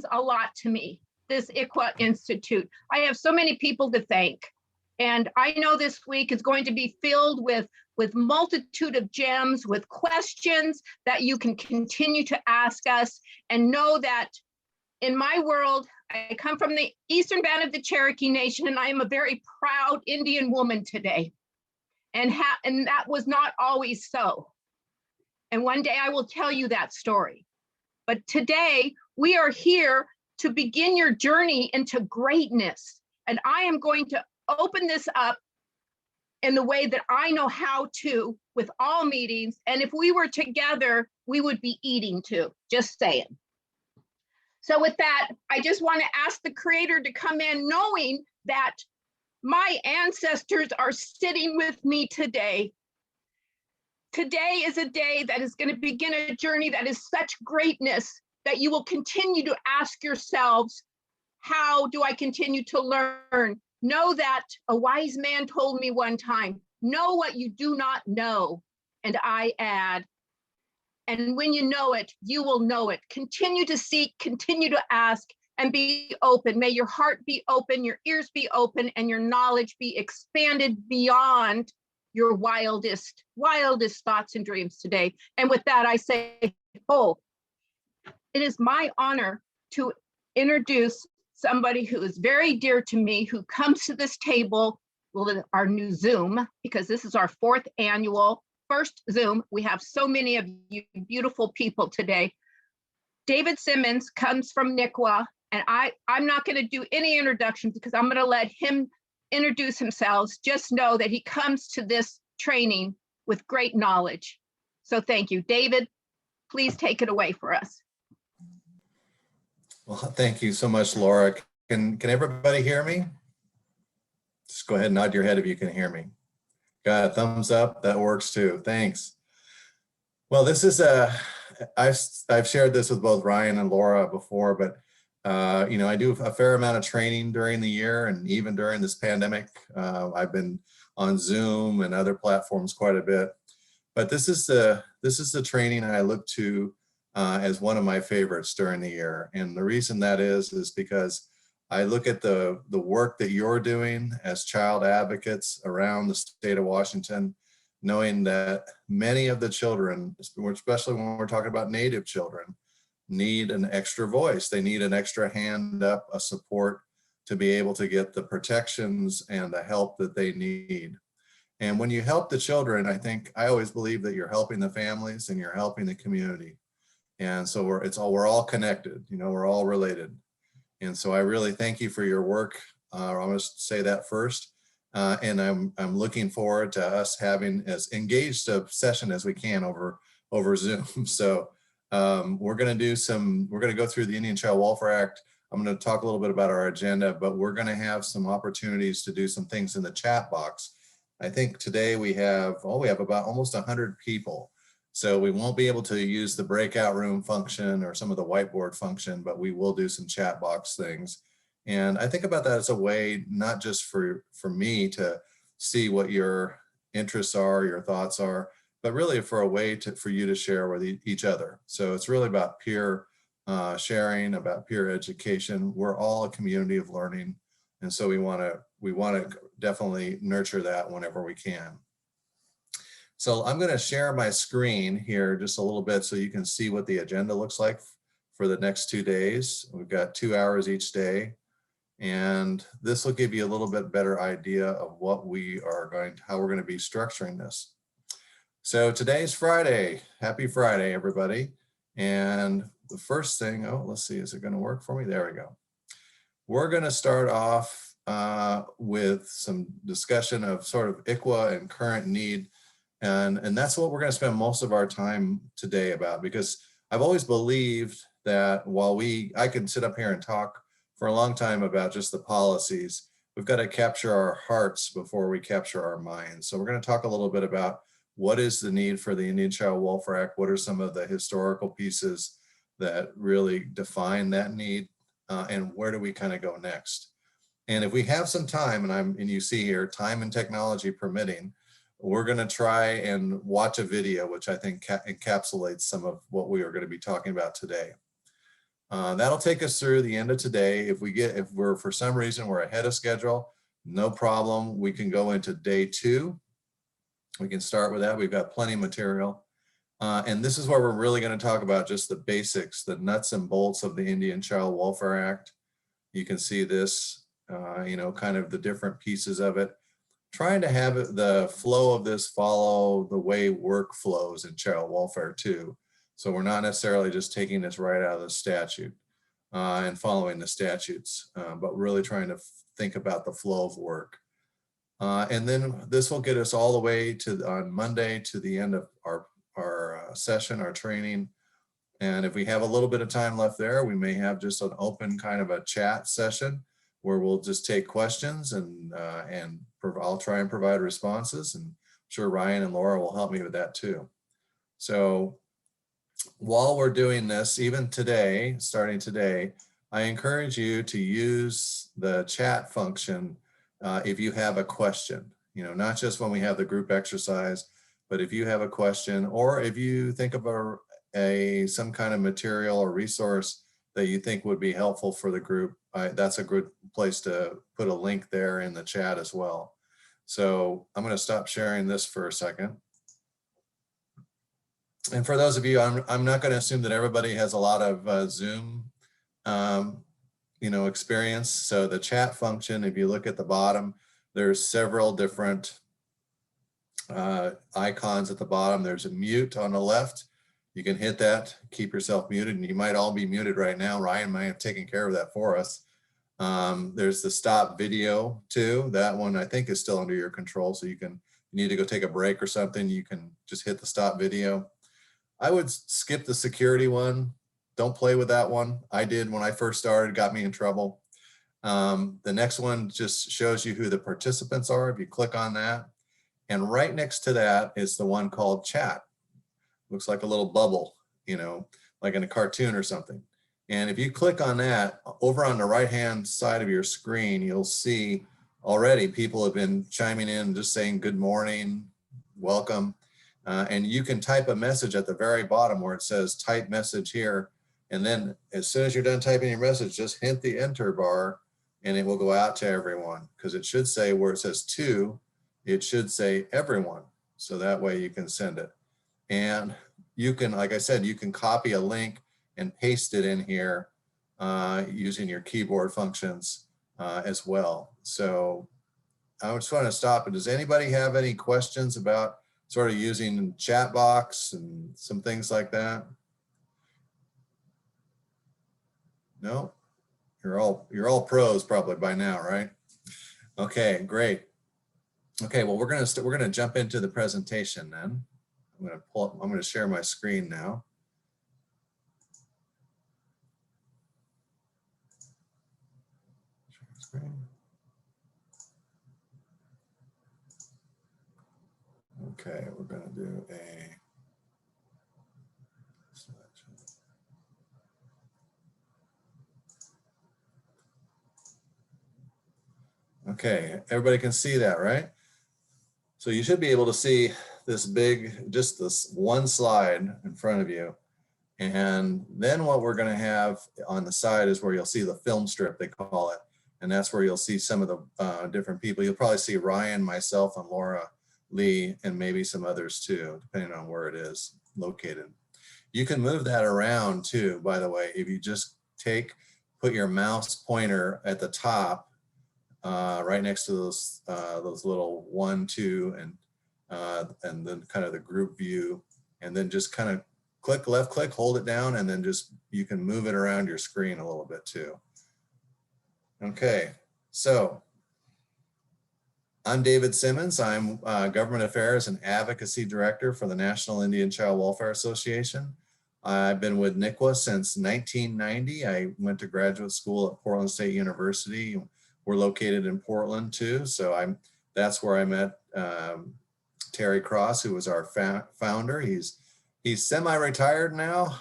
means a lot to me, this ICWA Institute. I have so many people to thank. And I know this week is going to be filled with multitude of gems, with questions that you can continue to ask us, and know that in my world, I come from the Eastern Band of the Cherokee Nation, and I am a very proud Indian woman today. And that was not always so. And one day I will tell you that story. But today we are here to begin your journey into greatness. And I am going to open this up in the way that I know how to with all meetings. And if we were together, we would be eating too, just saying. So with that, I just want to ask the Creator to come in, knowing that my ancestors are sitting with me today. Today is a day that is going to begin a journey that is such greatness that you will continue to ask yourselves, how do I continue to learn? Know that a wise man told me one time, know what you do not know. And I add, and when you know it, you will know it. Continue to seek, continue to ask, and be open. May your heart be open, your ears be open, and your knowledge be expanded beyond your wildest thoughts and dreams today. And with that, I say, oh, it is my honor to introduce somebody who is very dear to me, who comes to this table, well, our new Zoom, because this is our fourth first Zoom. We have so many of you beautiful people today. David Simmons comes from NICWA, and I'm not going to do any introductions because I'm going to let him introduce himself. Just know that he comes to this training with great knowledge. So thank you. David, please take it away for us. Well, thank you so much, Laura. Can everybody hear me? Just go ahead and nod your head if you can hear me. Got a thumbs up, that works too, thanks. Well, this is I've shared this with both Ryan and Laura before, but you know, I do a fair amount of training during the year, and even during this pandemic. I've been on Zoom and other platforms quite a bit, but this is the training I look to as one of my favorites during the year. And the reason that is because I look at the work that you're doing as child advocates around the state of Washington, knowing that many of the children, especially when we're talking about Native children, need an extra voice. They need an extra hand up, a support to be able to get the protections and the help that they need. And when you help the children, I always believe that you're helping the families and you're helping the community. And so we're all connected, you know, we're all related. And so I really thank you for your work. I'm going to say that first. And I'm looking forward to us having as engaged a session as we can over Zoom. So we're going to go through the Indian Child Welfare Act. I'm going to talk a little bit about our agenda, but we're going to have some opportunities to do some things in the chat box. I think today we have about almost 100 people. So we won't be able to use the breakout room function or some of the whiteboard function, but we will do some chat box things. And I think about that as a way, not just for me to see what your interests are, your thoughts are, but really for a way for you to share with each other. So it's really about peer sharing, about peer education. We're all a community of learning. And so we want to definitely nurture that whenever we can. So I'm going to share my screen here just a little bit so you can see what the agenda looks like for the next 2 days. We've got 2 hours each day, and this will give you a little bit better idea of what how we're going to be structuring this. So today's Friday. Happy Friday, everybody. And the first thing, let's see, is it going to work for me? There we go. We're going to start off with some discussion of sort of ICWA and current need. And that's what we're going to spend most of our time today about, because I've always believed that while I can sit up here and talk for a long time about just the policies, we've got to capture our hearts before we capture our minds. So we're going to talk a little bit about what is the need for the Indian Child Welfare Act, what are some of the historical pieces that really define that need, and where do we kind of go next. And if we have some time, and you see here, time and technology permitting, we're going to try and watch a video, which I think encapsulates some of what we are going to be talking about today. That'll take us through the end of today. If we're for some reason we're ahead of schedule, no problem. We can go into day 2. We can start with that. We've got plenty of material. And this is where we're really going to talk about just the basics, the nuts and bolts of the Indian Child Welfare Act. You can see this, kind of the different pieces of it. Trying to have the flow of this follow the way work flows in child welfare too. So we're not necessarily just taking this right out of the statute and following the statutes, but really trying to think about the flow of work. And then this will get us all the way to on Monday to the end of our session, our training. And if we have a little bit of time left there, we may have just an open kind of a chat session where we'll just take questions and I'll try and provide responses, and I'm sure Ryan and Laura will help me with that too. So while we're doing this, even today, starting today, I encourage you to use the chat function if you have a question, not just when we have the group exercise, but if you have a question, or if you think of some kind of material or resource that you think would be helpful for the group, that's a good place to put a link there in the chat as well. So I'm going to stop sharing this for a second. And for those of you, I'm not going to assume that everybody has a lot of Zoom, experience. So the chat function, if you look at the bottom, there's several different icons at the bottom. There's a mute on the left. You can hit that, keep yourself muted, and you might all be muted right now. Ryan might have taken care of that for us. There's the stop video too. That one I think is still under your control. So you need to go take a break or something, you can just hit the stop video. I would skip the security one. Don't play with that one. I did when I first started, got me in trouble. The next one just shows you who the participants are. If you click on that, and right next to that is the one called chat. Looks like a little bubble, like in a cartoon or something. And if you click on that, over on the right-hand side of your screen, you'll see already people have been chiming in, just saying good morning, welcome. And you can type a message at the very bottom where it says type message here. And then as soon as you're done typing your message, just hit the enter bar and it will go out to everyone, because it should say where it says to, it should say everyone. So that way you can send it. And you can, like I said, you can copy a link and paste it in here using your keyboard functions as well. So I just want to stop. Does anybody have any questions about sort of using chat box and some things like that? No? You're all pros probably by now, right? Okay, great. Okay, well, we're gonna jump into the presentation then. I'm gonna share my screen now. Okay, we're gonna do a selection. Okay, everybody can see that, right? So you should be able to see this big, just this one slide in front of you. And then what we're gonna have on the side is where you'll see the film strip, they call it. And that's where you'll see some of the different people. You'll probably see Ryan, myself, and Laura Lee, and maybe some others too, depending on where it is located. You can move that around too, by the way, if you just put your mouse pointer at the top, right next to those little 1, 2, and then kind of the group view, and then just kind of left click, hold it down, and then just, you can move it around your screen a little bit too. Okay, so I'm David Simmons. I'm Government Affairs and Advocacy Director for the National Indian Child Welfare Association. I've been with NICWA since 1990. I went to graduate school at Portland State University. We're located in Portland too, so that's where I met Terry Cross, who was our founder. He's semi-retired now,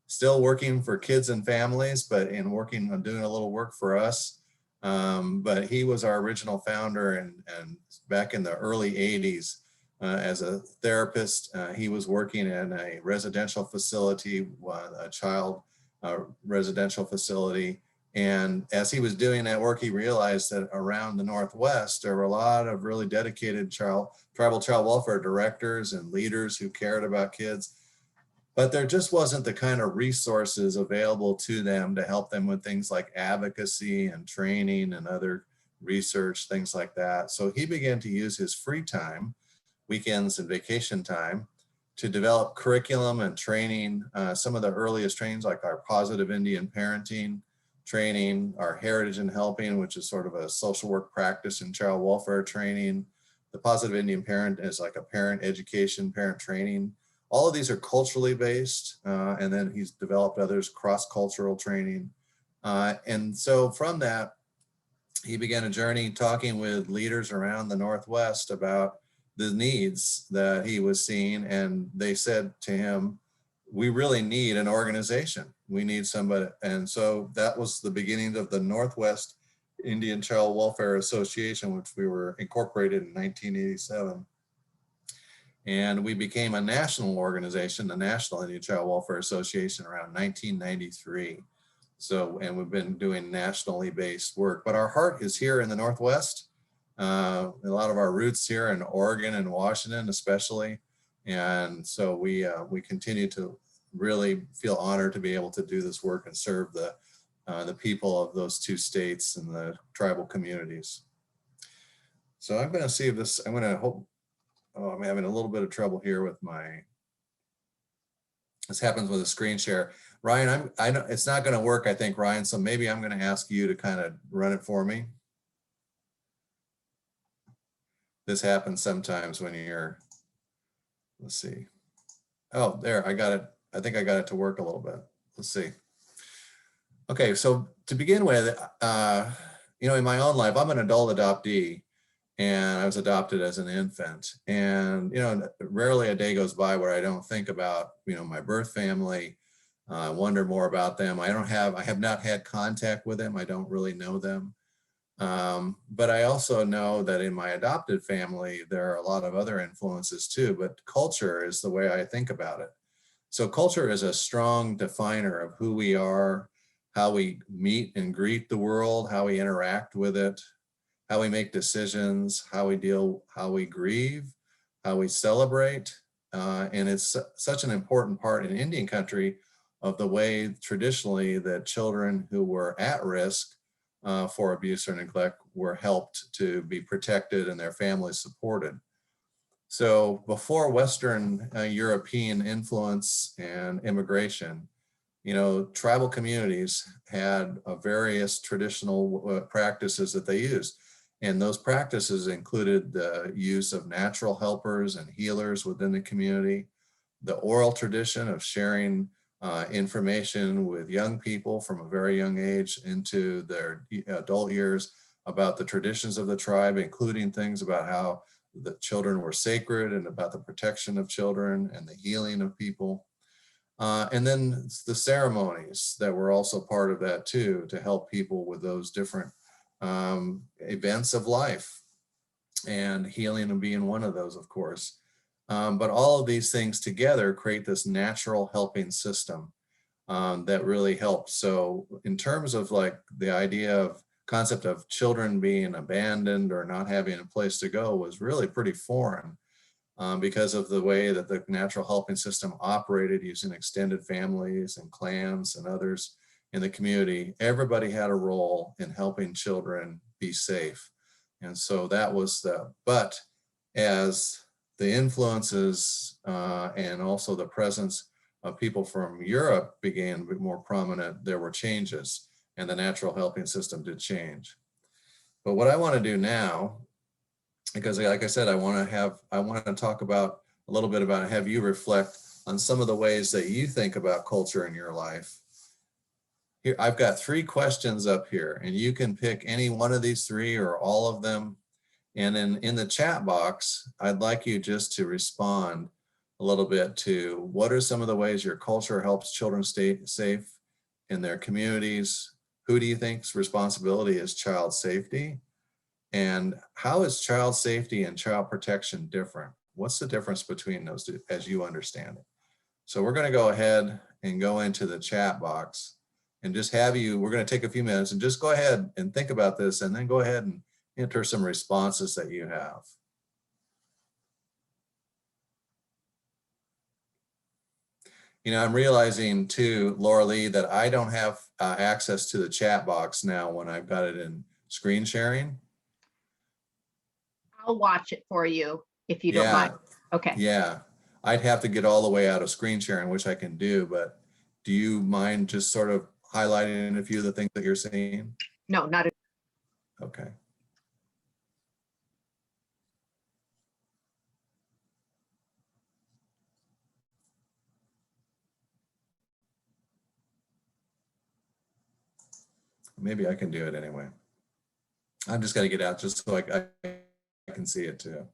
still working for kids and families, but working on doing a little work for us. But he was our original founder, and back in the early 80s as a therapist, he was working in a residential facility, a child residential facility. And as he was doing that work, he realized that around the Northwest, there were a lot of really dedicated tribal child welfare directors and leaders who cared about kids. But there just wasn't the kind of resources available to them to help them with things like advocacy and training and other research, things like that. So he began to use his free time, weekends and vacation time, to develop curriculum and training. Some of the earliest trainings, like our positive Indian parenting training, our heritage in helping, which is sort of a social work practice in child welfare training. The positive Indian parent is like a parent education, parent training. All of these are culturally based, and then he's developed others, cross-cultural training. And so from that, he began a journey talking with leaders around the Northwest about the needs that he was seeing. And they said to him, we really need an organization. We need somebody. And so that was the beginning of the Northwest Indian Child Welfare Association, which we were incorporated in 1987. And we became a national organization, the National Indian Child Welfare Association, around 1993. So, and we've been doing nationally based work, but our heart is here in the Northwest. A lot of our roots here in Oregon and Washington, especially. And so we continue to really feel honored to be able to do this work and serve the people of those two states and the tribal communities. So I'm going to see if this, I'm going to hope, oh, I'm having a little bit of trouble here with this happens with a screen share. Ryan, I know it's not going to work, I think, Ryan. So maybe I'm going to ask you to kind of run it for me. This happens sometimes when you're, let's see. Oh, there, I got it. I think I got it to work a little bit. Let's see. Okay, so to begin with, in my own life, I'm an adult adoptee, and I was adopted as an infant. And, rarely a day goes by where I don't think about, my birth family, wonder more about them. I have not had contact with them. I don't really know them. But I also know that in my adopted family, there are a lot of other influences too, but culture is the way I think about it. So culture is a strong definer of who we are, how we meet and greet the world, how we interact with it, how we make decisions, how we deal, how we grieve, how we celebrate. And it's such an important part in Indian country of the way traditionally that children who were at risk for abuse or neglect were helped to be protected and their families supported. So before Western European influence and immigration, tribal communities had various traditional practices that they used. And those practices included the use of natural helpers and healers within the community, the oral tradition of sharing information with young people from a very young age into their adult years about the traditions of the tribe, including things about how the children were sacred and about the protection of children and the healing of people. And then the ceremonies that were also part of that too, to help people with those different events of life, and healing and being one of those, of course. But all of these things together create this natural helping system that really helps. So in terms of like the idea of concept of children being abandoned or not having a place to go was really pretty foreign because of the way that the natural helping system operated using extended families and clans and others in the community. Everybody had a role in helping children be safe. And so that was but as the influences and also the presence of people from Europe began to be more prominent, there were changes, and the natural helping system did change. But what I want to do now, because like I said, I want to talk about a little bit about, have you reflect on some of the ways that you think about culture in your life. Here, I've got 3 questions up here, and you can pick any one of these 3 or all of them. And then in the chat box, I'd like you just to respond a little bit to what are some of the ways your culture helps children stay safe in their communities? Who do you think's responsibility is child safety? And how is child safety and child protection different? What's the difference between those two as you understand it? So we're going to go ahead and go into the chat box and just have you, we're going to take a few minutes and just go ahead and think about this, and then go ahead and enter some responses that you have. You know, I'm realizing too, Laura Lee, that I don't have access to the chat box now when I've got it in screen sharing. I'll watch it for you if you don't mind. Okay. Yeah, I'd have to get all the way out of screen sharing, which I can do, but do you mind just sort of highlighting a few of the things that you're seeing? No, not at Okay. Maybe I can do it anyway. I'm just got to get out just so I can see it too.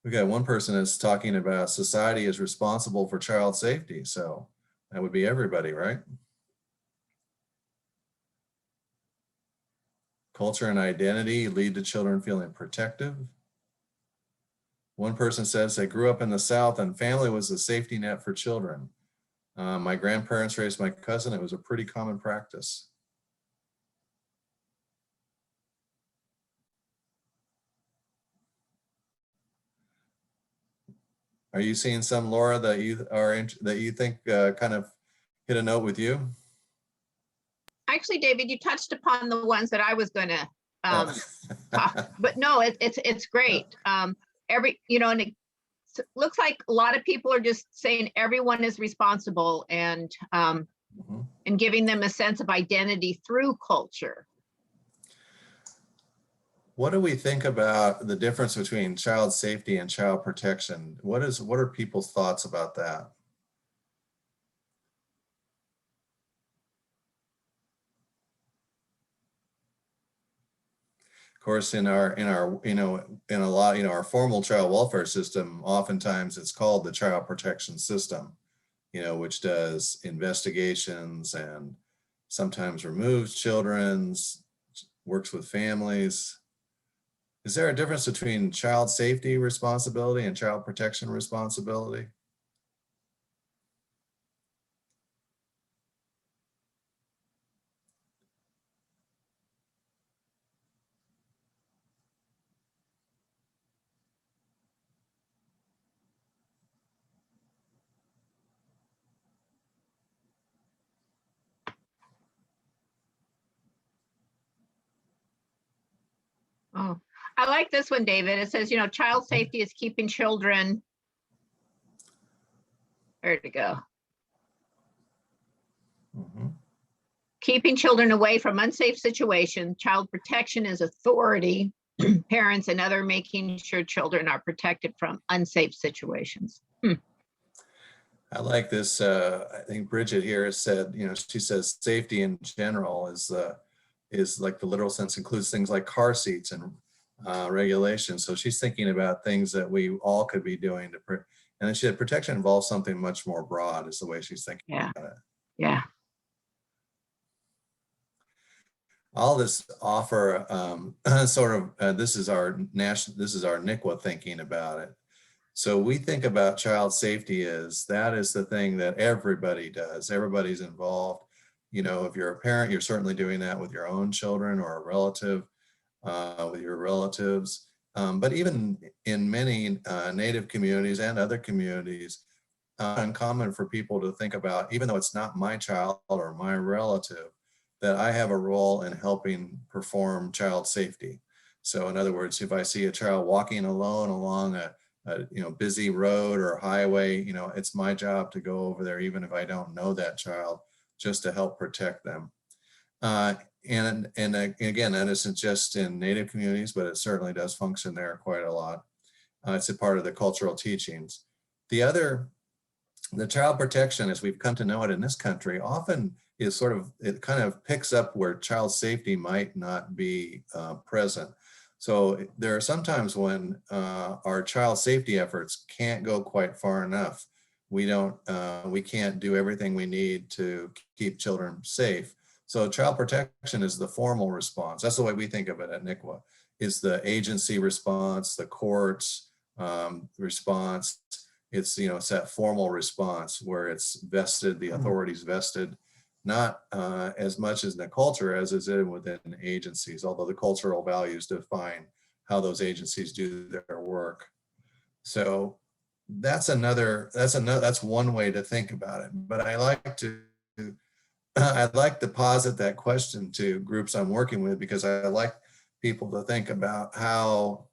We got one person that's talking about society is responsible for child safety. So that would be everybody, right? Culture and identity lead to children feeling protective. One person says, I grew up in the South and family was a safety net for children. My grandparents raised my cousin. It was a pretty common practice. Are you seeing some, Laura, that you think kind of hit a note with you? Actually, David, you touched upon the ones that I was going to talk, but no, it's great. And it looks like a lot of people are just saying everyone is responsible, and and giving them a sense of identity through culture. What do we think about the difference between child safety and child protection? What are people's thoughts about that? Of course, in our our formal child welfare system, oftentimes it's called the child protection system, which does investigations and sometimes removes children's, works with families. Is there a difference between child safety responsibility and child protection responsibility? Oh, I like this one, David. It says, child safety is keeping children. Where to go? Keeping children away from unsafe situations. Child protection is authority, parents and other making sure children are protected from unsafe situations. I like this. I think Bridget here has said, she says safety in general is like the literal sense includes things like car seats and regulations. So she's thinking about things that we all could be doing and then she said protection involves something much more broad is the way she's thinking about it. Yeah. All this offer this is our NICWA thinking about it. So we think about child safety as that is the thing that everybody does. Everybody's involved. If you're a parent, you're certainly doing that with your own children or a relative, with your relatives. But even in many Native communities and other communities, uncommon for people to think about, even though it's not my child or my relative, that I have a role in helping perform child safety. So in other words, if I see a child walking alone along a busy road or highway, it's my job to go over there, even if I don't know that child, just to help protect them. And again, that isn't just in Native communities, but it certainly does function there quite a lot. It's a part of the cultural teachings. The child protection, as we've come to know it in this country, often is it kind of picks up where child safety might not be present. So there are sometimes when our child safety efforts can't go quite far enough. We can't do everything we need to keep children safe. So child protection is the formal response. That's the way we think of it at NICWA, is the agency response, the courts response. it's, it's that formal response where it's vested, the authorities vested, not as much as in the culture as is in within agencies, although the cultural values define how those agencies do their work. So that's one way to think about it. But I'd like to posit that question to groups I'm working with, because I like people to think about how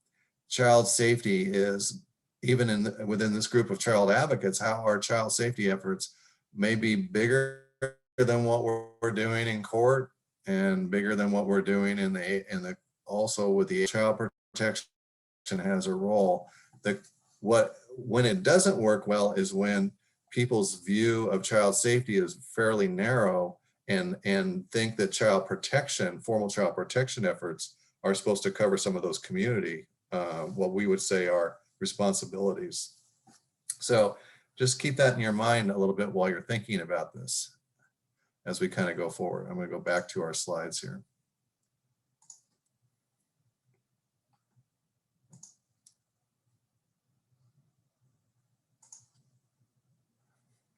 child safety is, even within this group of child advocates, how our child safety efforts may be bigger than what we're doing in court, and bigger than what we're doing also with the child protection has a role. When it doesn't work well is when people's view of child safety is fairly narrow, and think that formal child protection efforts are supposed to cover some of those community, what we would say are responsibilities. So just keep that in your mind a little bit while you're thinking about this as we kind of go forward. I'm going to go back to our slides here.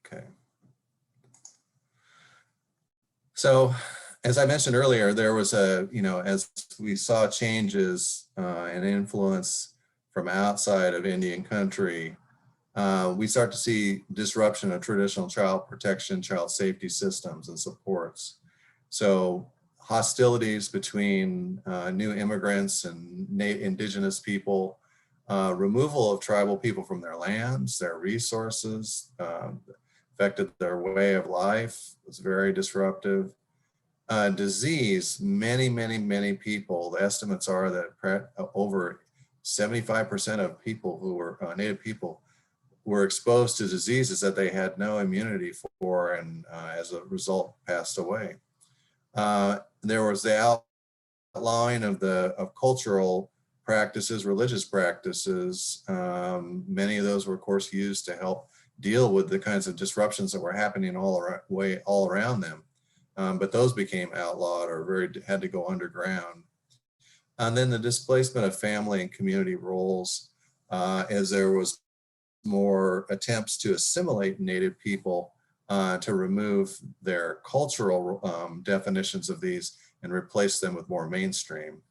Okay. So as I mentioned earlier, there was as we saw changes and influence from outside of Indian country, we start to see disruption of traditional child protection, child safety systems and supports. So hostilities between new immigrants and indigenous people, removal of tribal people from their lands, their resources, affected their way of life, was very disruptive. Disease, many people, the estimates are that over 75% of people who were Native people were exposed to diseases that they had no immunity for, and as a result passed away. There was the outlawing of cultural practices, religious practices. Many of those were, of course, used to help deal with the kinds of disruptions that were happening all around them. But those became outlawed or had to go underground. And then the displacement of family and community roles, as there was more attempts to assimilate Native people, to remove their cultural definitions of these and replace them with more mainstream.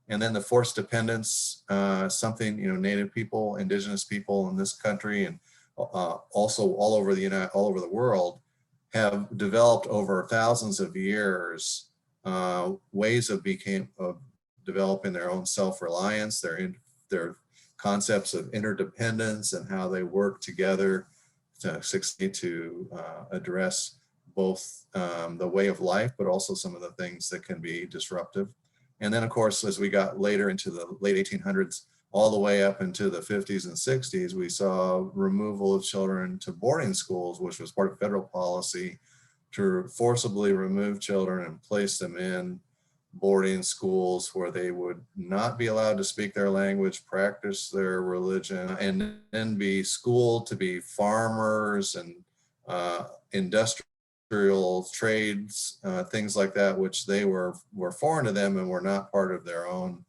And then the forced dependence, something, Native people, indigenous people in this country, and also all over the world, have developed over thousands of years ways of developing their own self-reliance, their concepts of interdependence, and how they work together to succeed to address both the way of life, but also some of the things that can be disruptive. And then, of course, as we got later into the late 1800s, all the way up into the 50s and 60s, we saw removal of children to boarding schools, which was part of federal policy to forcibly remove children and place them in boarding schools where they would not be allowed to speak their language, practice their religion, and then be schooled to be farmers and industrial trades, things like that, which they were foreign to them and were not part of their own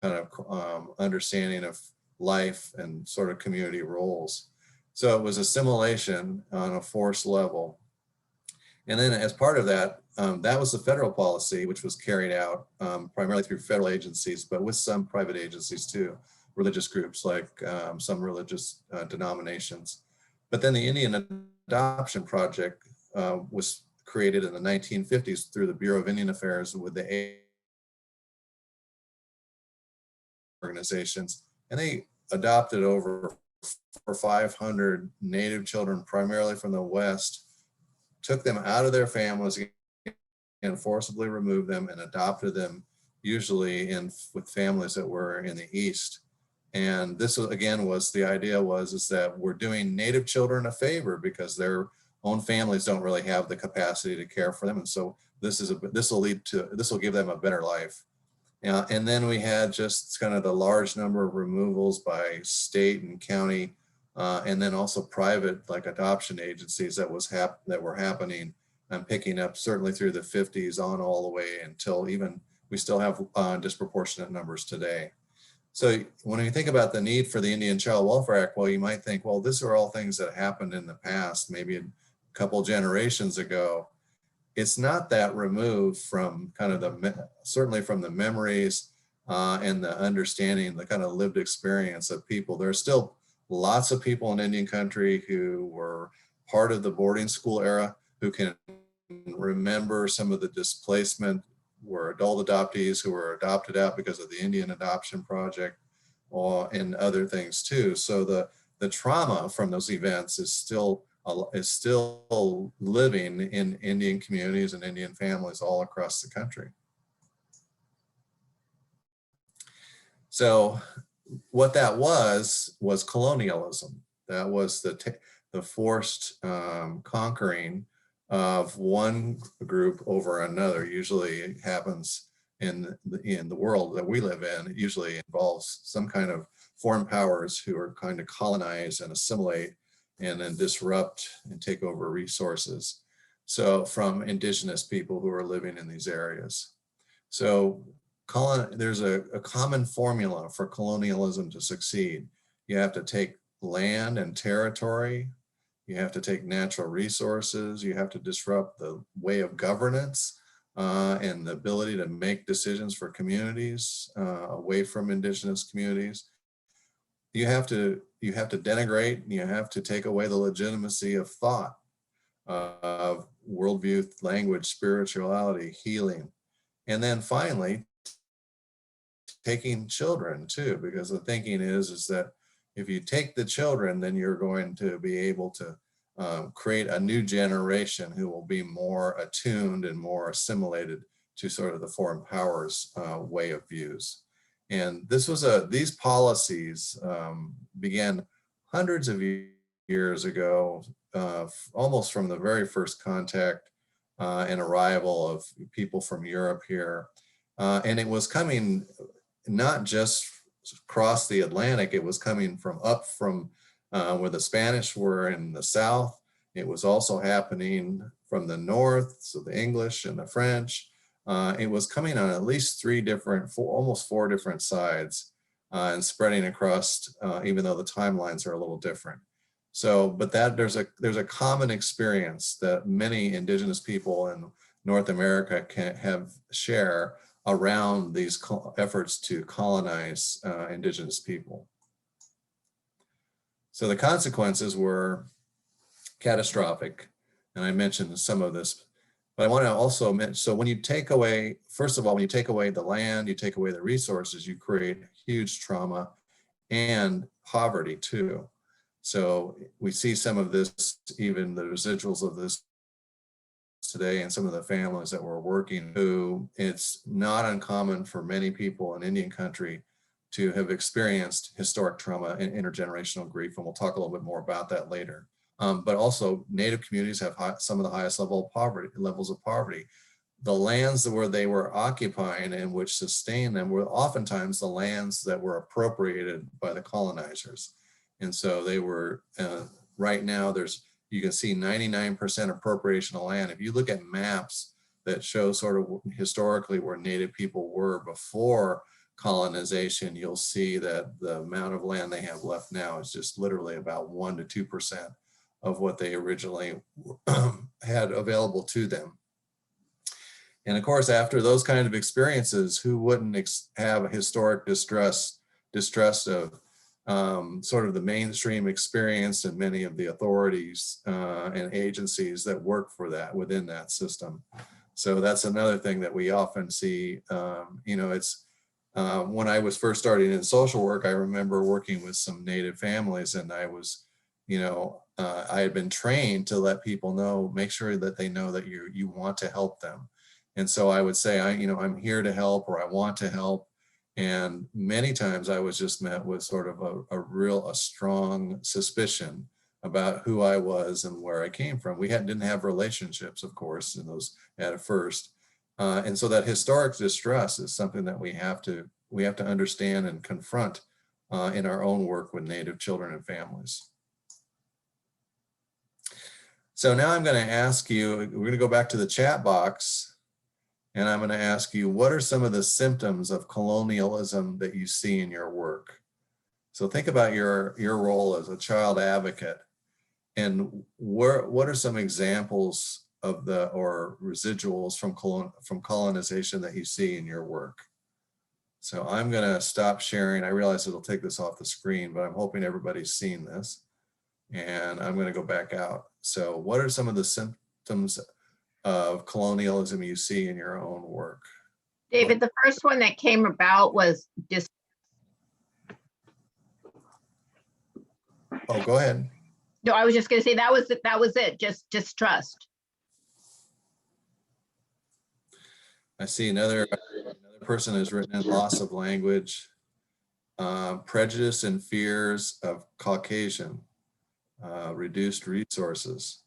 kind of understanding of life and sort of community roles. So it was assimilation on a forced level. And then as part of that, that was the federal policy, which was carried out primarily through federal agencies, but with some private agencies too, religious groups like some religious denominations. But then the Indian Adoption Project was created in the 1950s through the Bureau of Indian Affairs with the organizations, and they adopted over 500 Native children, primarily from the West, took them out of their families and forcibly removed them and adopted them, usually with families that were in the East. And this was, again, the idea was that we're doing Native children a favor because their own families don't really have the capacity to care for them, and so this will give them a better life. And then we had just kind of the large number of removals by state and county, and then also private, like adoption agencies that were happening and picking up certainly through the 50s on all the way until even we still have disproportionate numbers today. So when you think about the need for the Indian Child Welfare Act, well, you might think, well, these are all things that happened in the past, maybe a couple generations ago. It's not that removed from kind of certainly from the memories and the understanding, the kind of lived experience of people. There are still lots of people in Indian country who were part of the boarding school era, who can remember some of the displacement, were adult adoptees who were adopted out because of the Indian Adoption Project, and other things too. So the trauma from those events is still living in Indian communities and Indian families all across the country. So what that was colonialism. That was the forced conquering of one group over another. Usually it happens in the world that we live in. It usually involves some kind of foreign powers who are trying to colonize and assimilate and then disrupt and take over resources. So from indigenous people who are living in these areas. So there's a common formula for colonialism to succeed. You have to take land and territory. You have to take natural resources. You have to disrupt the way of governance and the ability to make decisions for communities away from indigenous communities. You have to denigrate, you have to take away the legitimacy of thought, of worldview, language, spirituality, healing. And then finally, taking children too, because the thinking is that if you take the children, then you're going to be able to create a new generation who will be more attuned and more assimilated to sort of the foreign powers way of views. And these policies began hundreds of years ago, almost from the very first contact and arrival of people from Europe here. And it was coming not just across the Atlantic, it was coming from where the Spanish were in the south. It was also happening from the north, so the English and the French. It was coming on at least almost four different sides and spreading across, even though the timelines are a little different. So, but there's a common experience that many indigenous people in North America share around these efforts to colonize indigenous people. So the consequences were catastrophic, and I mentioned some of this, but I want to also mention, so when you take away, first of all, when you take away the land, you take away the resources, you create huge trauma and poverty too. So we see some of this, even the residuals of this today, and some of the families that were working who it's not uncommon for many people in Indian country to have experienced historic trauma and intergenerational grief. And we'll talk a little bit more about that later. But also Native communities have some of the highest levels of poverty. The lands where they were occupying and which sustained them were oftentimes the lands that were appropriated by the colonizers. And so they were, right now you can see 99% appropriation of land. If you look at maps that show sort of historically where Native people were before colonization, you'll see that the amount of land they have left now is just literally about 1% to 2% of what they originally had available to them. And of course, after those kind of experiences, who wouldn't have a historic distrust of sort of the mainstream experience and many of the authorities and agencies that work for that within that system. So that's another thing that we often see. It's when I was first starting in social work, I remember working with some Native families, and I was, I had been trained to let people know, make sure that they know that you want to help them. And so I would say, I'm here to help, or I want to help. And many times I was just met with sort of a strong suspicion about who I was and where I came from. We didn't have relationships, of course, in those at first. And so that historic distrust is something that we have to understand and confront in our own work with Native children and families. So now I'm going to ask you, we're going to go back to the chat box. And I'm going to ask you, what are some of the symptoms of colonialism that you see in your work? So think about your role as a child advocate, and what are some examples of the or residuals from colonization that you see in your work? So I'm going to stop sharing. I realize it'll take this off the screen, but I'm hoping everybody's seen this. And I'm going to go back out. So what are some of the symptoms of colonialism you see in your own work? David, the first one that came about was just. Oh, go ahead. No, I was just going to say that was it. Just distrust. I see another person has written in loss of language, prejudice and fears of Caucasian, reduced resources.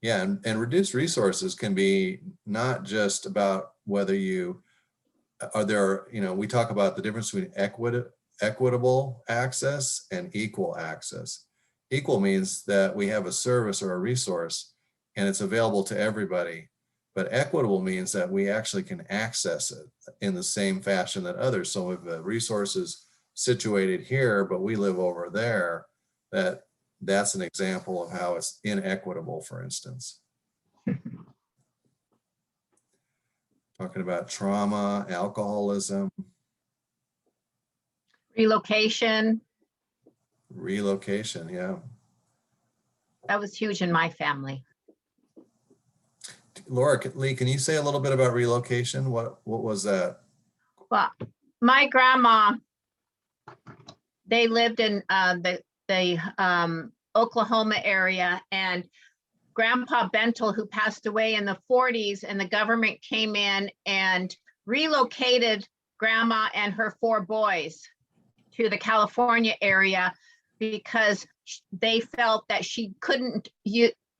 Yeah, and reduced resources can be not just about whether you are there, we talk about the difference between equitable access and equal access. Equal means that we have a service or a resource and it's available to everybody. But equitable means that we actually can access it in the same fashion that others. So if the resource is situated here, but we live over there, that's an example of how it's inequitable, for instance. Talking about trauma, alcoholism. Relocation. Relocation, yeah. That was huge in my family. Laura Lee, can you say a little bit about relocation? What was that? Well, my grandma, they lived in the Oklahoma area, and Grandpa Bentel, who passed away in the 40s, and the government came in and relocated Grandma and her 4 boys to the California area because they felt that she couldn't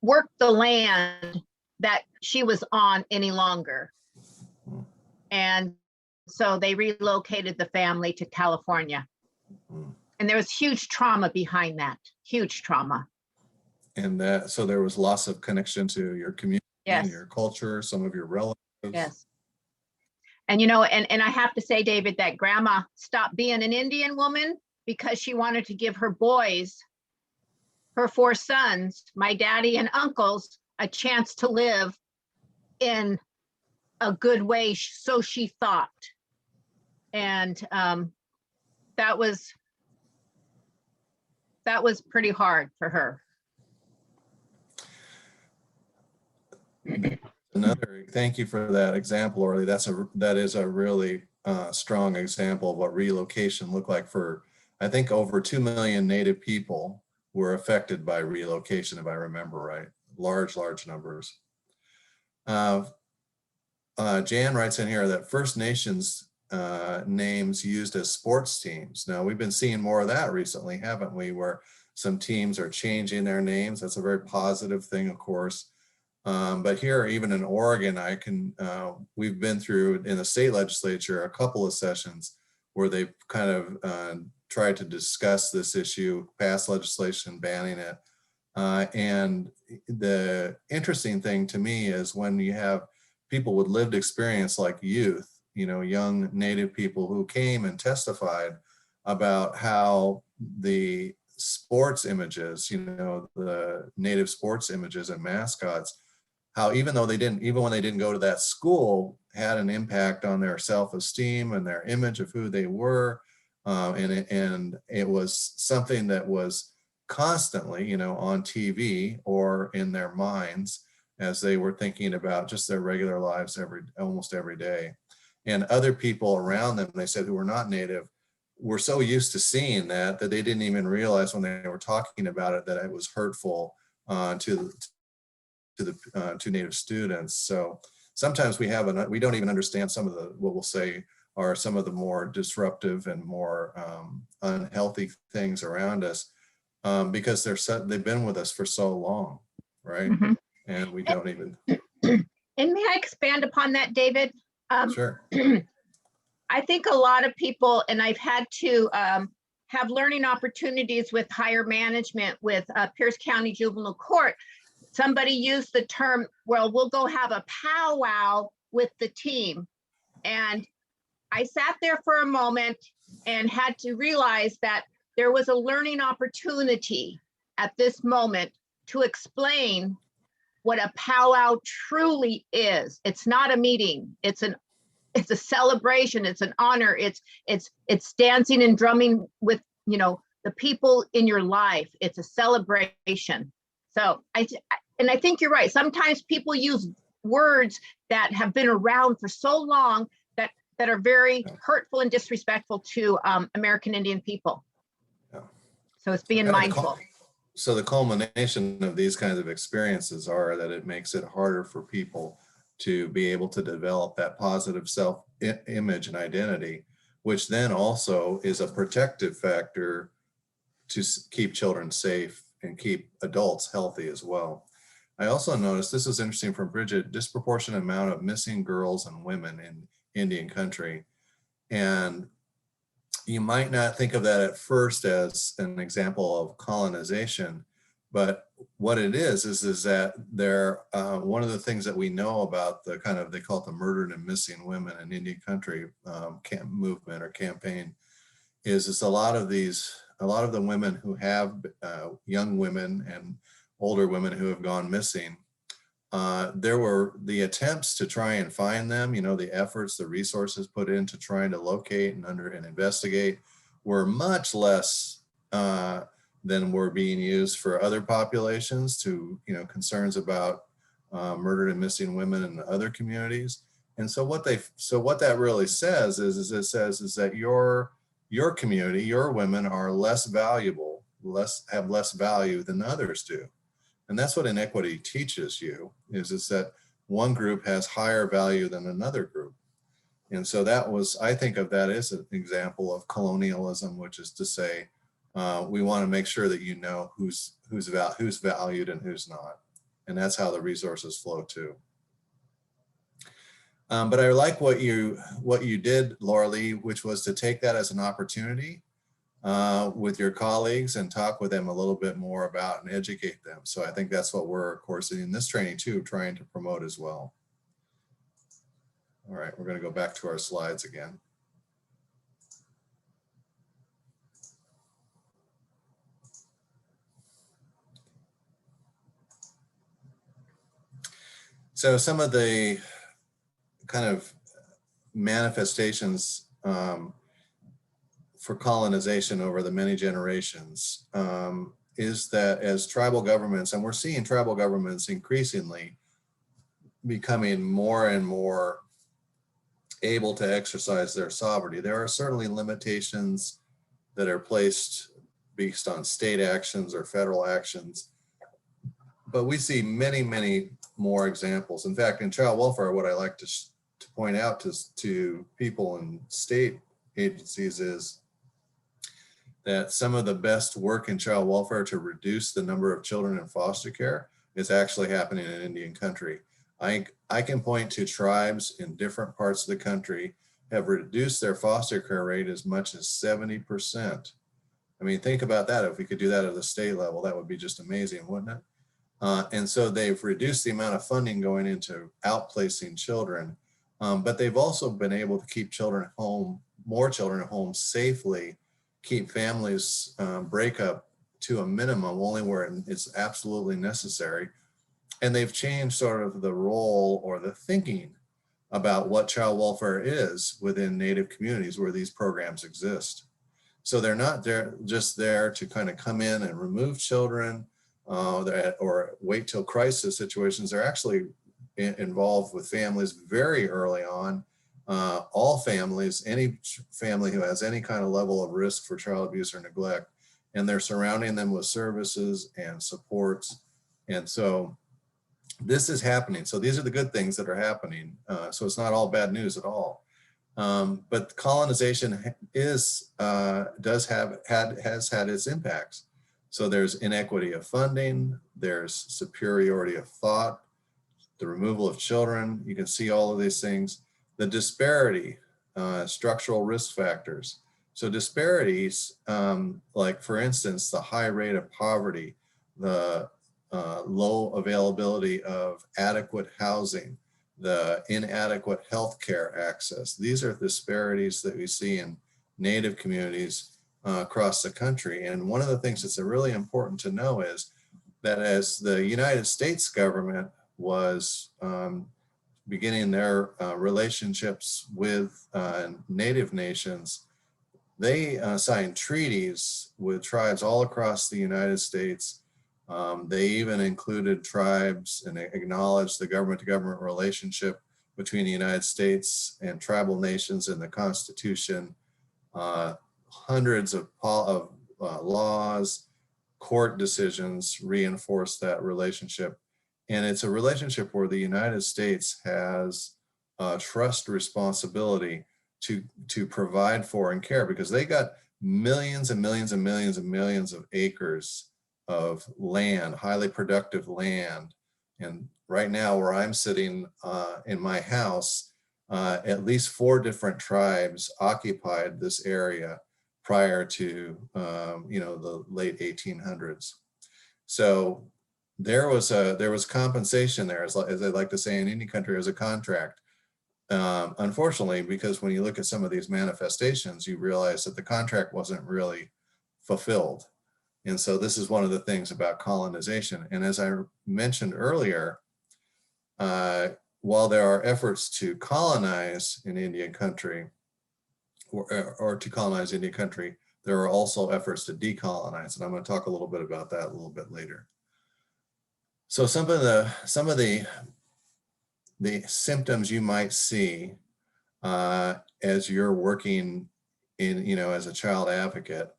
work the land that she was on any longer. And so they relocated the family to California. And there was huge trauma behind that, huge trauma. And so there was loss of connection to your community, yes, your culture, some of your relatives. Yes. And and I have to say, David, that Grandma stopped being an Indian woman because she wanted to give her boys, her 4 sons, my daddy and uncles, a chance to live in a good way, so she thought. And that was pretty hard for her. Thank you for that example, Orly. That is a really strong example of what relocation looked like for, I think, over 2 million Native people were affected by relocation, if I remember right. Large numbers. Jan writes in here that First Nations names used as sports teams. Now, we've been seeing more of that recently, haven't we, where some teams are changing their names. That's a very positive thing, of course. But here, even in Oregon, we've been through in the state legislature a couple of sessions where they've kind of tried to discuss this issue, pass legislation banning it. And the interesting thing to me is when you have people with lived experience like youth, young Native people who came and testified about how the sports images, the Native sports images and mascots, how even when they didn't go to that school, had an impact on their self-esteem and their image of who they were. And it was something that was constantly, on TV or in their minds as they were thinking about just their regular lives almost every day. And other people around them, they said, who were not Native, were so used to seeing that they didn't even realize when they were talking about it that it was hurtful to Native students. So sometimes we don't even understand some of what we'll say are some of the more disruptive and more unhealthy things around us because they've been with us for so long, right? Mm-hmm. And we don't even. And may I expand upon that, David? Sure. I think a lot of people, and I've had to have learning opportunities with higher management with Pierce County Juvenile Court. Somebody used the term, well, we'll go have a powwow with the team. And I sat there for a moment and had to realize that there was a learning opportunity at this moment to explain what a powwow truly is. It's not a meeting. It's a celebration. It's an honor. It's dancing and drumming with, you know, the people in your life. It's a celebration. So I think you're right. Sometimes people use words that have been around for so long that are very hurtful and disrespectful to American Indian people. Yeah. So it's being mindful. So the culmination of these kinds of experiences are that it makes it harder for people to be able to develop that positive self-image and identity, which then also is a protective factor to keep children safe and keep adults healthy as well. I also noticed, this is interesting from Bridget, disproportionate amount of missing girls and women in Indian country. And you might not think of that at first as an example of colonization, but what it is that there, one of the things that we know about the kind of, they call it the murdered and missing women in Indian country movement or campaign, is a lot of the women who have young women and older women who have gone missing. There were the attempts to try and find them, you know, the efforts, the resources put into trying to locate and investigate were much less than were being used for other populations to, you know, concerns about murdered and missing women in other communities. And so what that really says is that your community, your women are less valuable, have less value than others do. And that's what inequity teaches you, is that one group has higher value than another group. And so I think of that as an example of colonialism, which is to say, we want to make sure that you know who's valued and who's not. And that's how the resources flow too. But I like what you did, Laura Lee, which was to take that as an opportunity with your colleagues and talk with them a little bit more about and educate them. So I think that's what we're, of course, in this training too, trying to promote as well. All right, we're going to go back to our slides again. So some of the kind of manifestations for colonization over the many generations is that as tribal governments, and we're seeing tribal governments increasingly becoming more and more able to exercise their sovereignty, there are certainly limitations that are placed based on state actions or federal actions. But we see many, many more examples. In fact, in child welfare, what I like to point out to people in state agencies is that some of the best work in child welfare to reduce the number of children in foster care is actually happening in Indian country. I can point to tribes in different parts of the country have reduced their foster care rate as much as 70%. I mean, think about that. If we could do that at the state level, that would be just amazing, wouldn't it? And so they've reduced the amount of funding going into outplacing children, but they've also been able to keep children home, more children at home safely, keep families break up to a minimum, only where it's absolutely necessary. And they've changed sort of the role or the thinking about what child welfare is within Native communities where these programs exist. So they're not just there to kind of come in and remove children or wait till crisis situations. They're actually involved with families very early on. All families, any family who has any kind of level of risk for child abuse or neglect, and they're surrounding them with services and supports. And so this is happening. So these are the good things that are happening. So it's not all bad news at all. But colonization has had its impacts. So there's inequity of funding, there's superiority of thought, the removal of children. You can see all of these things. The disparity, structural risk factors. So disparities, like for instance, the high rate of poverty, the low availability of adequate housing, the inadequate healthcare access. These are disparities that we see in Native communities across the country. And one of the things that's really important to know is that as the United States government was beginning their relationships with Native nations, they signed treaties with tribes all across the United States. They even included tribes and acknowledged the government-to-government relationship between the United States and tribal nations in the Constitution. Hundreds of laws, court decisions reinforce that relationship. And it's a relationship where the United States has a trust responsibility to provide for and care, because they got millions and millions and millions and millions of acres of land, highly productive land. And right now where I'm sitting in my house, at least 4 different tribes occupied this area prior to the late 1800s. So there was compensation there, as they like to say in any country, as a contract. Unfortunately, because when you look at some of these manifestations, you realize that the contract wasn't really fulfilled. And so this is one of the things about colonization. And as I mentioned earlier, while there are efforts to colonize in Indian country, or to colonize Indian country, there are also efforts to decolonize. And I'm going to talk a little bit about that a little bit later. So some of the symptoms you might see as you're working in, as a child advocate,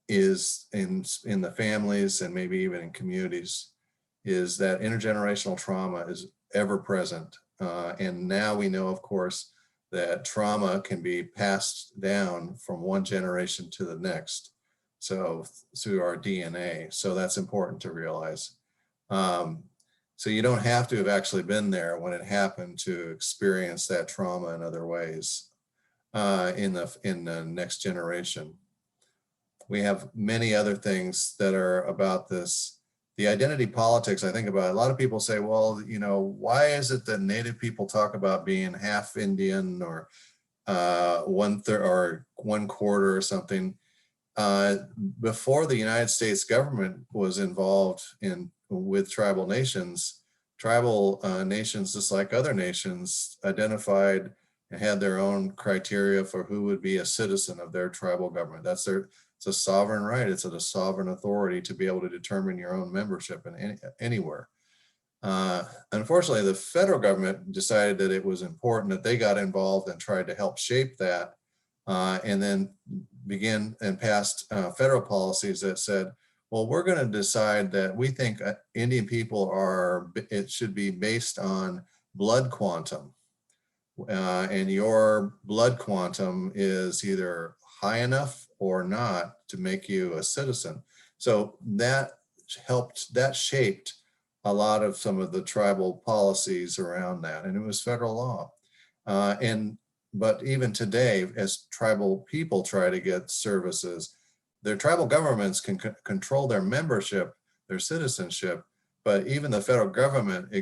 is in the families and maybe even in communities, is that intergenerational trauma is ever present. And now we know, of course, that trauma can be passed down from one generation to the next. So through our DNA. So that's important to realize. So you don't have to have actually been there when it happened to experience that trauma in other ways in the next generation. We have many other things that are about this. The identity politics, I think about, a lot of people say, well, why is it that Native people talk about being half Indian or 1/3 or 1/4 or something? Before the United States government was involved with tribal nations, just like other nations, identified and had their own criteria for who would be a citizen of their tribal government. It's a sovereign right. It's a sovereign authority to be able to determine your own membership in anywhere. Unfortunately, the federal government decided that it was important that they got involved and tried to help shape that, and then begin and passed federal policies that said, well, we're going to decide that we think Indian people it should be based on blood quantum. And your blood quantum is either high enough or not to make you a citizen. So that shaped a lot of some of the tribal policies around that, and it was federal law. But even today, as tribal people try to get services, their tribal governments can control their membership, their citizenship, but even the federal government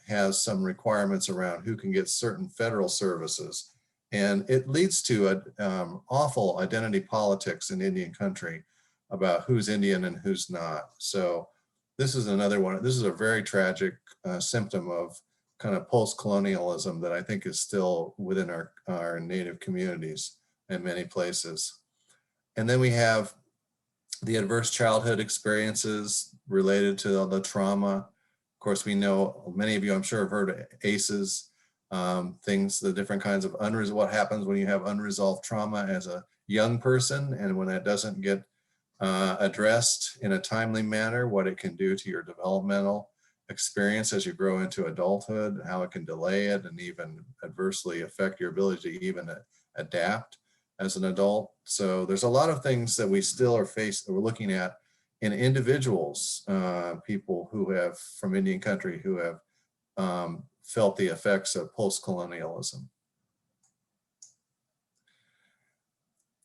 has some requirements around who can get certain federal services. And it leads to an awful identity politics in Indian country about who's Indian and who's not. So this is another one. This is a very tragic symptom of kind of post-colonialism that I think is still within our Native communities in many places. And then we have the adverse childhood experiences related to the trauma. Of course, we know, many of you I'm sure have heard of ACEs, the different kinds of what happens when you have unresolved trauma as a young person, and when that doesn't get addressed in a timely manner, what it can do to your developmental experience as you grow into adulthood, how it can delay it and even adversely affect your ability to even adapt as an adult. So there's a lot of things that we still we're looking at in individuals, people who have, from Indian country, who have felt the effects of post-colonialism.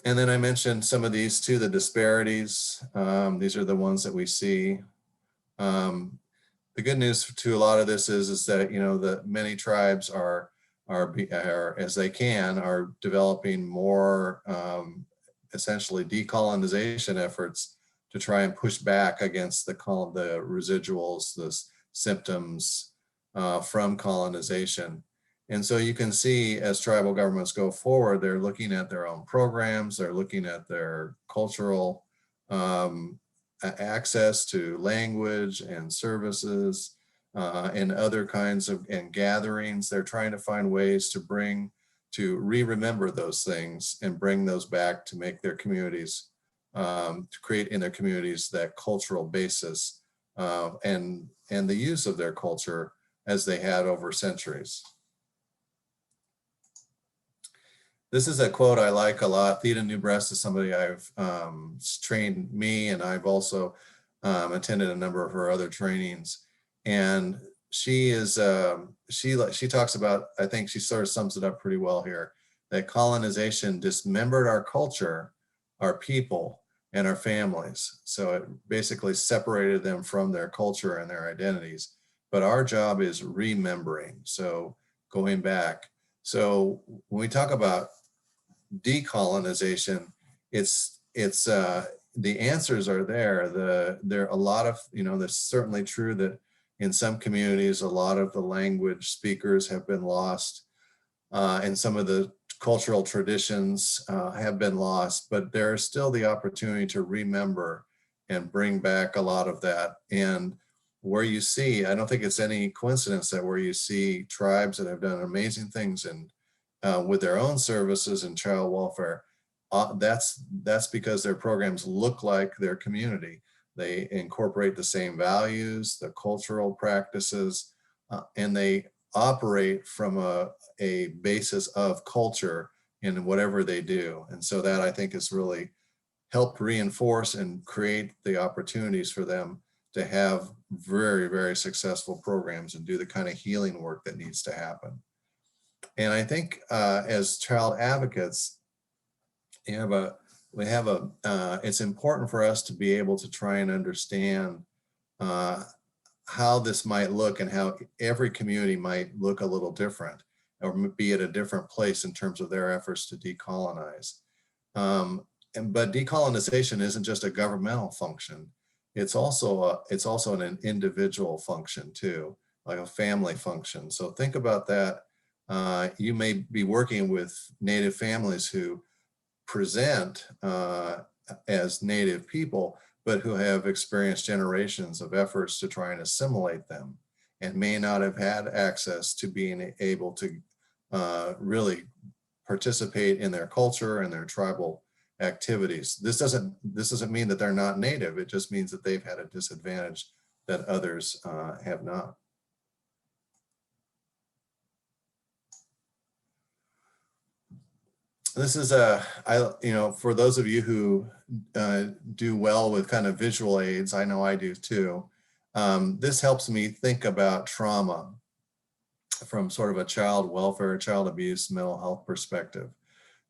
And then I mentioned some of these too, the disparities. These are the ones that we see. the good news to a lot of this is that, you know, the many tribes are as they can, are developing more essentially decolonization efforts to try and push back against the residuals, the symptoms from colonization. And so you can see as tribal governments go forward, they're looking at their own programs, they're looking at their cultural access to language and services and other kinds of gatherings. They're trying to find ways to remember those things and bring those back to make their communities, to create in their communities that cultural basis and the use of their culture as they had over centuries. This is a quote I like a lot. Theda Newbreast is somebody I've trained me, and I've also attended a number of her other trainings. And she is, she talks about, I think she sort of sums it up pretty well here, that colonization dismembered our culture, our people, and our families. So it basically separated them from their culture and their identities. But our job is remembering, so going back. So when we talk about decolonization, it's the answers are there. There are a lot of, you know, that's certainly true that in some communities, a lot of the language speakers have been lost, and some of the cultural traditions have been lost, but there's still the opportunity to remember and bring back a lot of that. And where you see, I don't think it's any coincidence that where you see tribes that have done amazing things and with their own services and child welfare, that's because their programs look like their community. They incorporate the same values, the cultural practices, and they operate from a basis of culture in whatever they do. And so that, I think, has really helped reinforce and create the opportunities for them to have very, very successful programs and do the kind of healing work that needs to happen. And I think as child advocates, it's important for us to be able to try and understand how this might look and how every community might look a little different or be at a different place in terms of their efforts to decolonize. But decolonization isn't just a governmental function. It's also an individual function too, like a family function. So think about that. You may be working with Native families who present as Native people, but who have experienced generations of efforts to try and assimilate them and may not have had access to being able to really participate in their culture and their tribal activities. This doesn't mean that they're not Native. It just means that they've had a disadvantage that others have not. This is for those of you who do well with kind of visual aids, I know I do too. This helps me think about trauma from sort of a child welfare, child abuse, mental health perspective.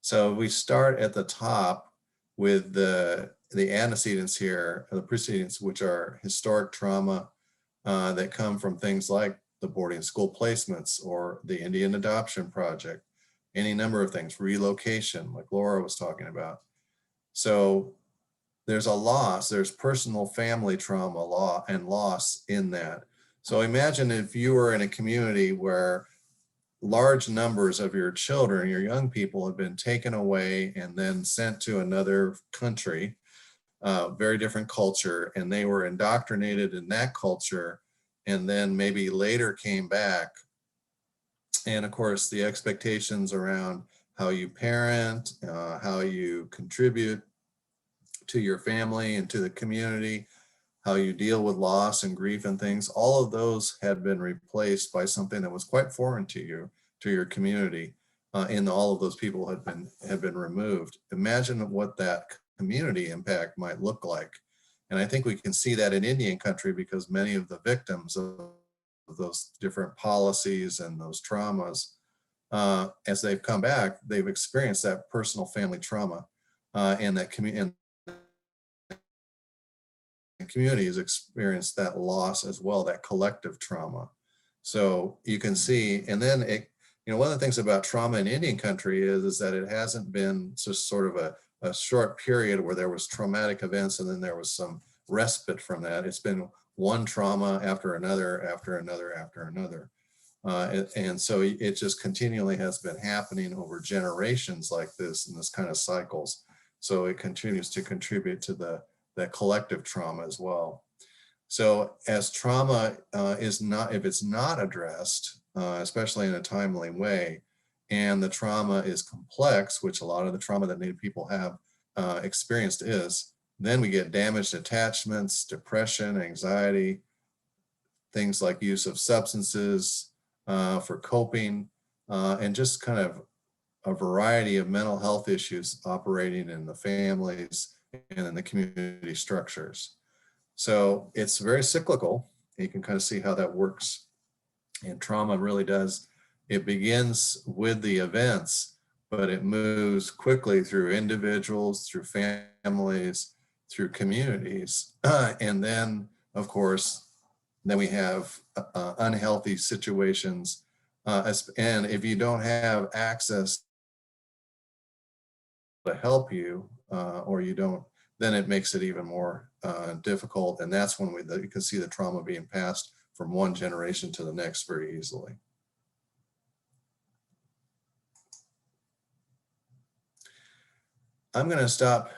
So we start at the top with the antecedents here, the precedents, which are historic trauma that come from things like the boarding school placements or the Indian Adoption Project, any number of things, relocation, like Laura was talking about. So there's a loss, there's personal family trauma loss in that. So imagine if you were in a community where large numbers of your children, your young people, have been taken away and then sent to another country, very different culture, and they were indoctrinated in that culture and then maybe later came back. And of course, the expectations around how you parent, how you contribute to your family and to the community, how you deal with loss and grief and things, all of those had been replaced by something that was quite foreign to you, to your community, and all of those people had been removed. Imagine what that community impact might look like. And I think we can see that in Indian country because many of the victims of those different policies and those traumas, as they've come back, they've experienced that personal family trauma and that community community has experienced that loss as well, that collective trauma. So you can see, and then it, one of the things about trauma in Indian country is that it hasn't been just sort of a short period where there was traumatic events and then there was some respite from that. It's been one trauma after another, after another, after another. And so it just continually has been happening over generations like this, in this kind of cycles. So it continues to contribute to that collective trauma as well. So as trauma if it's not addressed, especially in a timely way, and the trauma is complex, which a lot of the trauma that Native people have experienced is, then we get damaged attachments, depression, anxiety, things like use of substances for coping, and just kind of a variety of mental health issues operating in the families and in the community structures. So it's very cyclical. You can kind of see how that works. And trauma really does, it begins with the events, but it moves quickly through individuals, through families, through communities. And then, of course, then we have unhealthy situations. And if you don't have access to help you, or you don't, then it makes it even more difficult. And that's when you can see the trauma being passed from one generation to the next very easily. I'm going to stop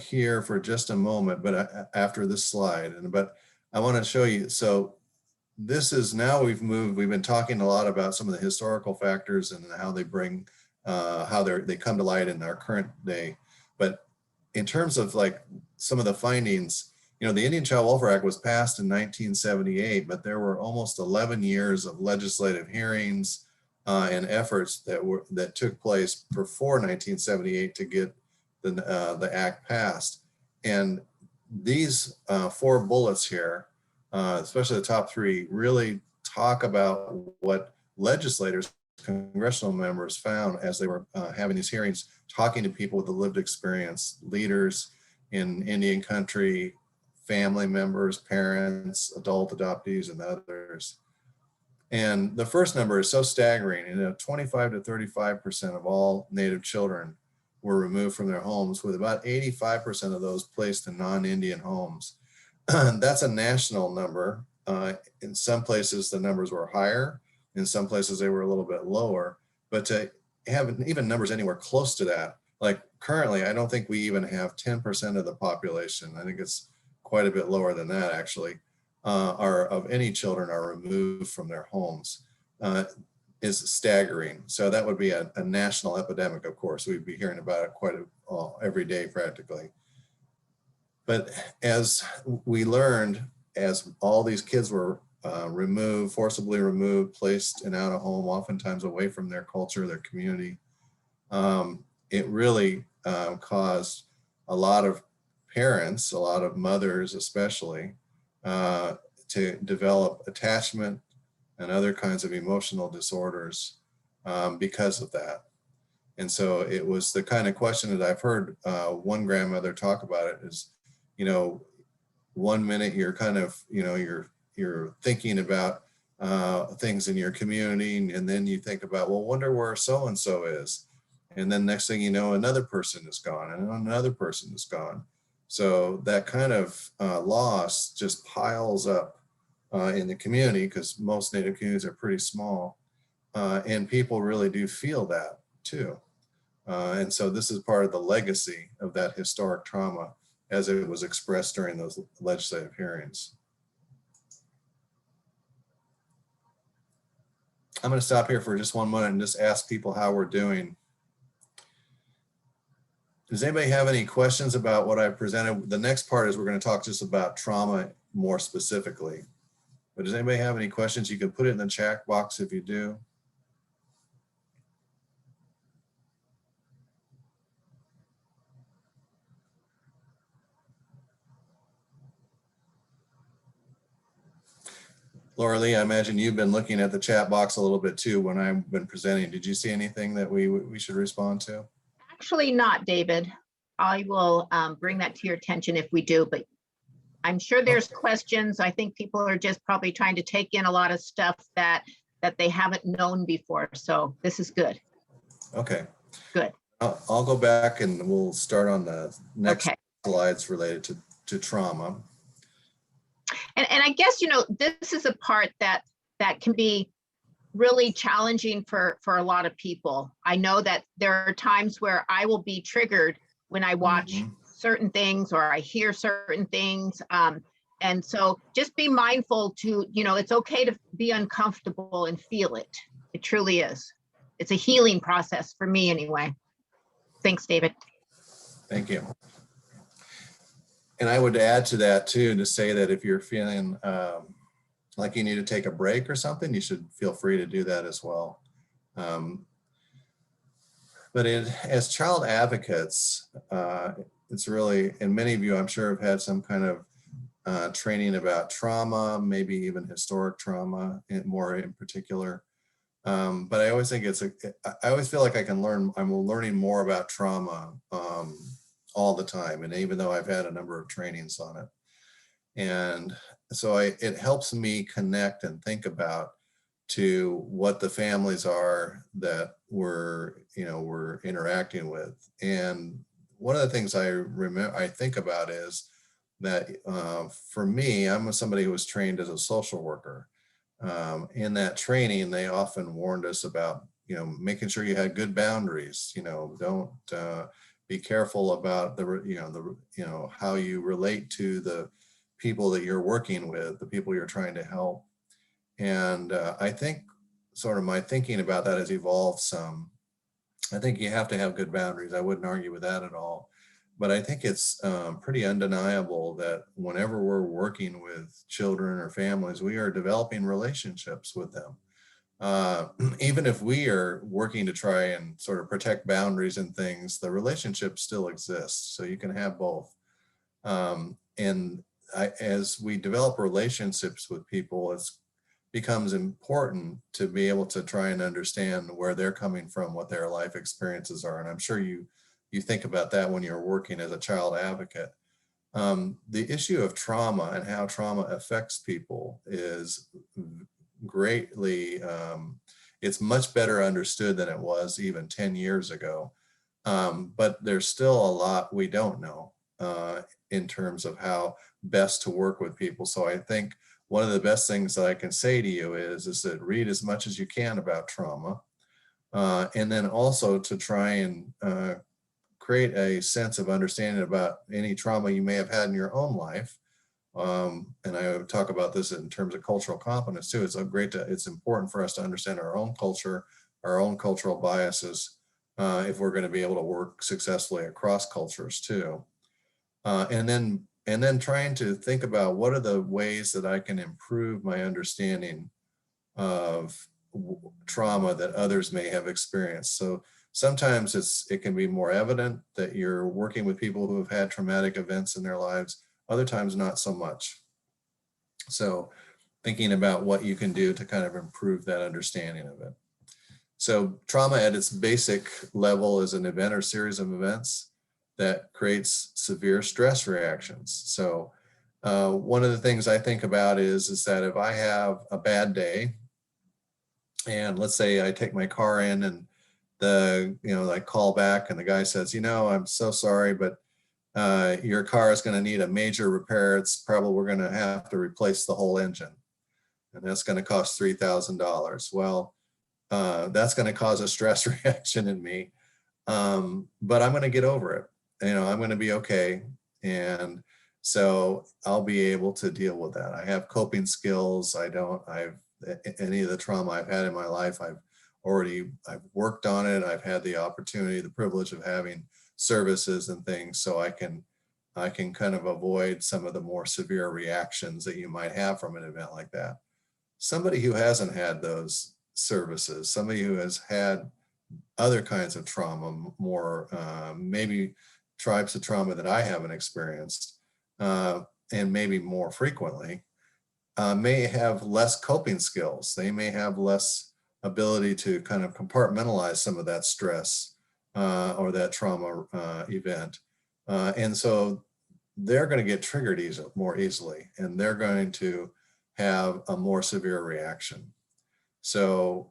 here for just a moment, but after this slide, but I want to show you. So this is now we've been talking a lot about some of the historical factors and how they bring, how they come to light in our current day. But in terms of like some of the findings, the Indian Child Welfare Act was passed in 1978, but there were almost 11 years of legislative hearings and efforts that took place before 1978 to get the act passed. And these 4 bullets here, especially the top 3, really talk about what legislators, congressional members found as they were having these hearings, talking to people with the lived experience, leaders in Indian country, family members, parents, adult adoptees, and others. And the first number is so staggering. 25 to 35% of all Native children were removed from their homes, with about 85% of those placed in non-Indian homes. That's a national number. In some places, the numbers were higher. In some places, they were a little bit lower. But to have even numbers anywhere close to that, like currently, I don't think we even have 10% of the population. I think it's quite a bit lower than that, actually, of any children are removed from their homes, is staggering. So that would be a national epidemic, of course. We'd be hearing about it every day practically. But as we learned, as all these kids were forcibly removed, placed in out of home, oftentimes away from their culture, their community, it really caused a lot of parents, a lot of mothers especially, to develop attachment and other kinds of emotional disorders because of that. And so it was the kind of question that I've heard one grandmother talk about it is, 1 minute you're kind of, you're thinking about things in your community, and then you think about, well, wonder where so-and-so is. And then next thing you know, another person is gone and another person is gone. So that kind of loss just piles up in the community, because most Native communities are pretty small, and people really do feel that too. And so this is part of the legacy of that historic trauma as it was expressed during those legislative hearings. I'm going to stop here for just 1 minute and just ask people how we're doing. Does anybody have any questions about what I presented? The next part is we're going to talk just about trauma more specifically. But does anybody have any questions? You can put it in the chat box if you do. Laura Lee, I imagine you've been looking at the chat box a little bit too when I've been presenting. Did you see anything that we should respond to? Actually not, David. I will bring that to your attention if we do, but I'm sure there's questions. I think people are just probably trying to take in a lot of stuff that they haven't known before. So this is good. Okay. Good. I'll go back and we'll start on the next Okay. slides related to trauma. And I guess, this is a part that can be really challenging for a lot of people. I know that there are times where I will be triggered when I watch certain things or I hear certain things. And so just be mindful to, it's okay to be uncomfortable and feel it. It truly is. It's a healing process for me anyway. Thanks, David. Thank you. And I would add to that too, to say that if you're feeling like you need to take a break or something, you should feel free to do that as well. But as child advocates, it's really, and many of you I'm sure have had some kind of training about trauma, maybe even historic trauma more in particular. But I always think I always feel like I'm learning more about trauma all the time. And even though I've had a number of trainings on it. And so it helps me connect and think about to what the families are that we're interacting with. And one of the things I think about is that for me, I'm somebody who was trained as a social worker. In that training, they often warned us about, making sure you had good boundaries, don't be careful about how you relate to the people that you're working with, the people you're trying to help. And I think sort of my thinking about that has evolved some. I think you have to have good boundaries. I wouldn't argue with that at all. But I think it's pretty undeniable that whenever we're working with children or families, we are developing relationships with them. Even if we are working to try and sort of protect boundaries and things, the relationship still exists. So you can have both. As we develop relationships with people, it becomes important to be able to try and understand where they're coming from, what their life experiences are. And I'm sure you think about that when you're working as a child advocate. The issue of trauma and how trauma affects people is greatly, it's much better understood than it was even 10 years ago. But there's still a lot we don't know in terms of how best to work with people. So I think one of the best things that I can say to you is that read as much as you can about trauma. And then also to try and create a sense of understanding about any trauma you may have had in your own life. And I would talk about this in terms of cultural competence too. It's important for us to understand our own culture, our own cultural biases, if we're going to be able to work successfully across cultures too. And then trying to think about what are the ways that I can improve my understanding of trauma that others may have experienced. So sometimes it can be more evident that you're working with people who have had traumatic events in their lives, other times not so much. So thinking about what you can do to kind of improve that understanding of it. So trauma at its basic level is an event or series of events that creates severe stress reactions. So one of the things I think about is that if I have a bad day, and let's say I take my car in and I call back and the guy says, I'm so sorry, but your car is going to need a major repair. We're going to have to replace the whole engine. And that's going to cost $3,000. Well, that's going to cause a stress reaction in me. But I'm going to get over it. I'm going to be okay. And so I'll be able to deal with that. I have coping skills. Any of the trauma I've had in my life, I've worked on it. I've had the opportunity, the privilege of having services and things. So I can kind of avoid some of the more severe reactions that you might have from an event like that. Somebody who hasn't had those services, somebody who has had other kinds of trauma, more maybe types of trauma that I haven't experienced, and maybe more frequently, may have less coping skills. They may have less ability to kind of compartmentalize some of that stress or that trauma event. And so they're going to get triggered more easily, and they're going to have a more severe reaction. So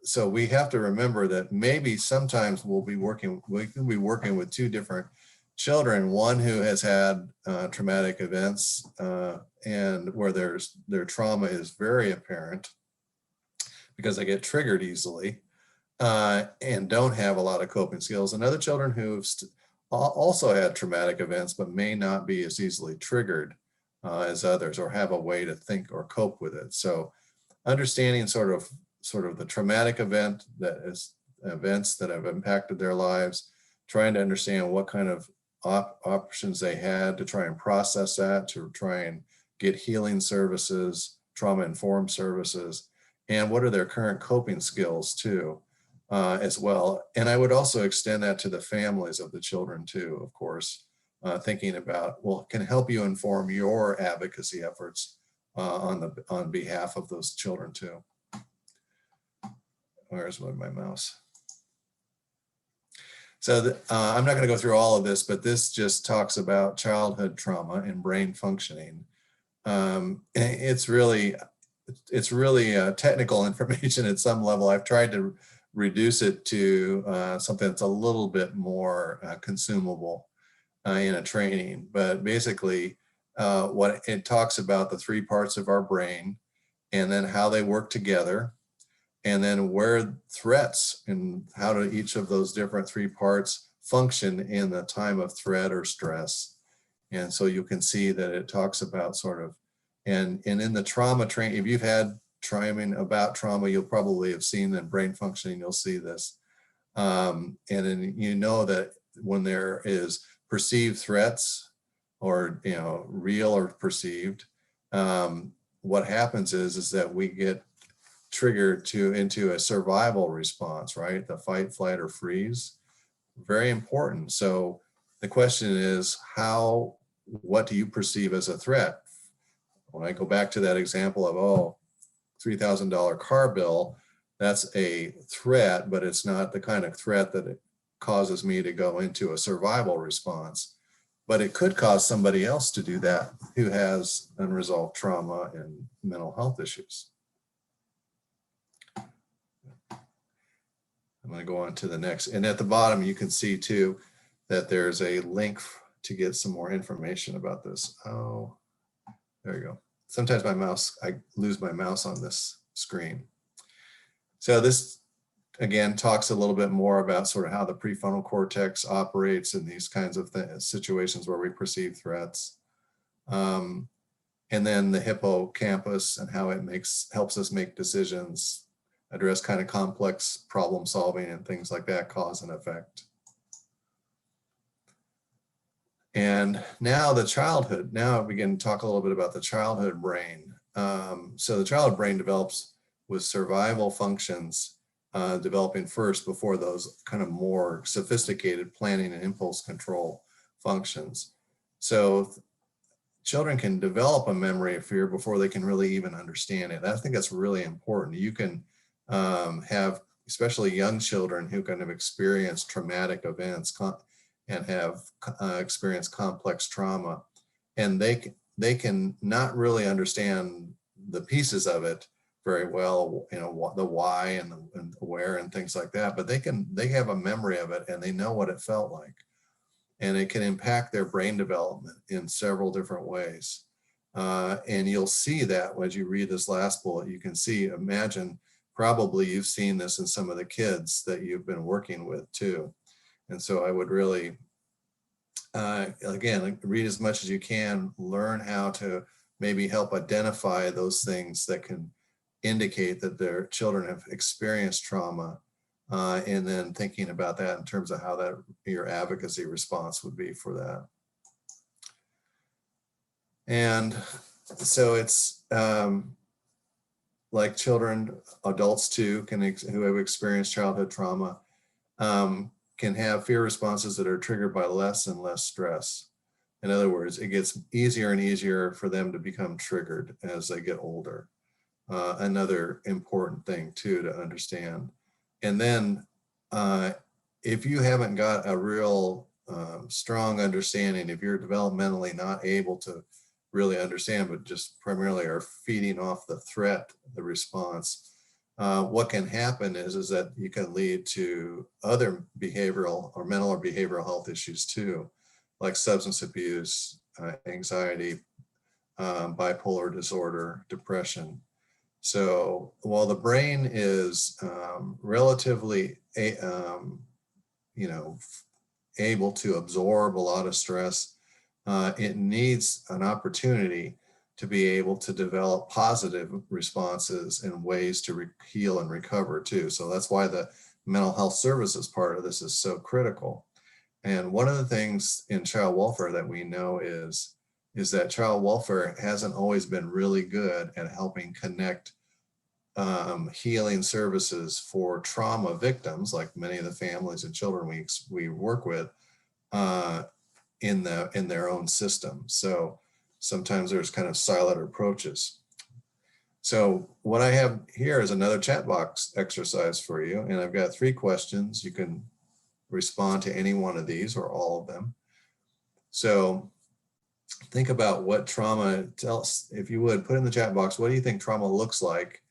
so we have to remember that maybe sometimes we can be working with two different children, one who has had traumatic events and where their trauma is very apparent because they get triggered easily and don't have a lot of coping skills, and other children who've also had traumatic events but may not be as easily triggered as others, or have a way to think or cope with it. So understanding sort of the traumatic events that have impacted their lives, trying to understand what kind of options they had to try and process that, to try and get healing services, trauma-informed services, and what are their current coping skills too, as well. And I would also extend that to the families of the children too, of course, thinking about, well, can help you inform your advocacy efforts on behalf of those children too. Where's my mouse? So I'm not going to go through all of this, but this just talks about childhood trauma and brain functioning. It's really technical information at some level. I've tried to reduce it to something that's a little bit more consumable in a training. But basically, what it talks about the three parts of our brain, and then how they work together, and then where threats and how do each of those different three parts function in the time of threat or stress. And so you can see that it talks about sort of, and in the trauma training, if you've had training about trauma, you'll probably have seen in brain functioning, you'll see this. And then you know that when there is perceived threats, or real or perceived, what happens is that we get triggered into a survival response, right? The fight, flight, or freeze. Very important. So the question is, what do you perceive as a threat? When I go back to that example of, $3,000 car bill, that's a threat, but it's not the kind of threat that it causes me to go into a survival response. But it could cause somebody else to do that who has unresolved trauma and mental health issues. I'm going to go on to the next. And at the bottom, you can see too that there's a link to get some more information about this. Oh, there you go. Sometimes I lose my mouse on this screen. So this, again, talks a little bit more about sort of how the prefrontal cortex operates in these kinds of situations where we perceive threats. And then the hippocampus and how it helps us make decisions, address kind of complex problem solving and things like that, cause and effect. And now the childhood, now we can talk a little bit about the childhood brain. So the childhood brain develops with survival functions developing first before those kind of more sophisticated planning and impulse control functions. So children can develop a memory of fear before they can really even understand it. I think that's really important. You can have, especially young children who kind of experience traumatic events and have experienced complex trauma, and they can not really understand the pieces of it very well, the why and the where and things like that, but they have a memory of it and they know what it felt like, and it can impact their brain development in several different ways. And you'll see that as you read this last bullet. You can see, imagine, probably you've seen this in some of the kids that you've been working with too. And so I would really, again, read as much as you can, learn how to maybe help identify those things that can indicate that their children have experienced trauma, and then thinking about that in terms of how that your advocacy response would be for that. And so it's like children, adults too, who have experienced childhood trauma, can have fear responses that are triggered by less and less stress. In other words, it gets easier and easier for them to become triggered as they get older. Another important thing too to understand. And then if you haven't got a real strong understanding, if you're developmentally not able to really understand, but just primarily are feeding off the threat, the response, what can happen is that you can lead to other behavioral or mental or behavioral health issues too, like substance abuse, anxiety, bipolar disorder, depression. So while the brain is relatively, able to absorb a lot of stress, it needs an opportunity to be able to develop positive responses and ways to heal and recover too. So that's why the mental health services part of this is so critical. And one of the things in child welfare that we know is that child welfare hasn't always been really good at helping connect healing services for trauma victims, like many of the families and children we work with, in their own system. So sometimes there's kind of silent approaches. So what I have here is another chat box exercise for you, and I've got 3 questions. You can respond to any one of these or all of them. So think about what trauma, if you would, put in the chat box, what do you think trauma looks like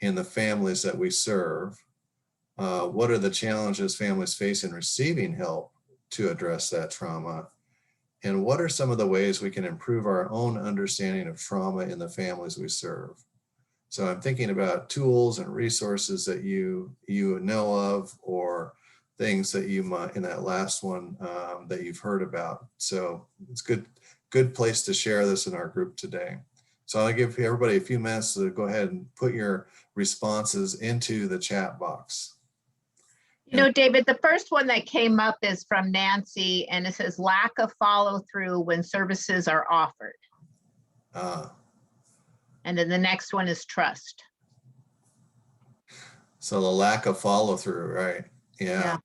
in the families that we serve? What are the challenges families face in receiving help to address that trauma? And what are some of the ways we can improve our own understanding of trauma in the families we serve? So I'm thinking about tools and resources that you know of, or things that you might, in that last one, that you've heard about. So it's good place to share this in our group today. So I'll give everybody a few minutes to go ahead and put your responses into the chat box. You know, David, the first one that came up is from Nancy, and it says lack of follow through when services are offered. And then the next one is trust. So the lack of follow through, right? Yeah.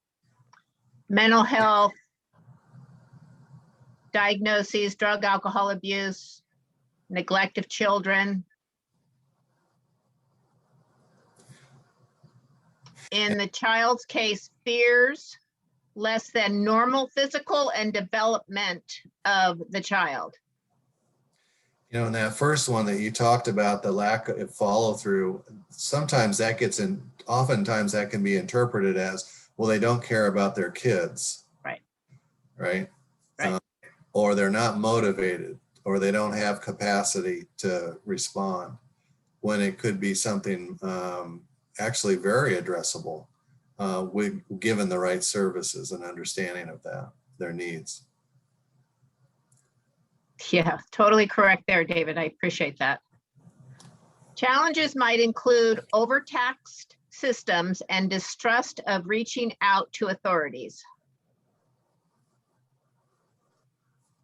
Mental health, diagnoses, drug, alcohol abuse, neglect of children. In the child's case, fears, less than normal physical and development of the child. You know, in that first one that you talked about, the lack of follow through, sometimes that oftentimes that can be interpreted as, well, they don't care about their kids. Right. Or they're not motivated, or they don't have capacity to respond, when it could be something actually very addressable, given the right services and understanding of their needs. Yeah, totally correct there, David. I appreciate that. Challenges might include overtaxed systems and distrust of reaching out to authorities.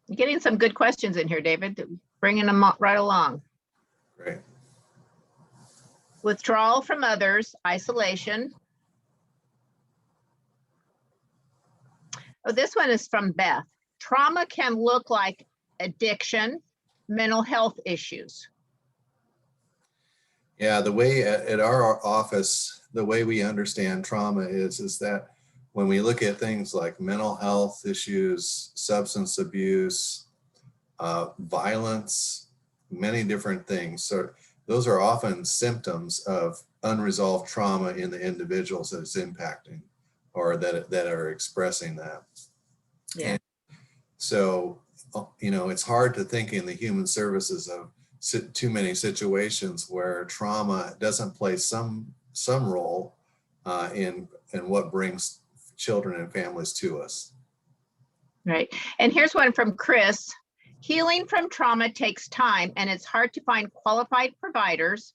You're getting some good questions in here, David, bringing them right along. Great. Withdrawal from others, isolation. Oh, this one is from Beth. Trauma can look like addiction, mental health issues. Yeah, the way at our office, the way we understand trauma is that when we look at things like mental health issues, substance abuse, violence, many different things. So those are often symptoms of unresolved trauma in the individuals that it's impacting, or that are expressing that. Yeah. And so, it's hard to think in the human services of too many situations where trauma doesn't play some role in what brings children and families to us. Right. And here's one from Chris. Healing from trauma takes time, and it's hard to find qualified providers,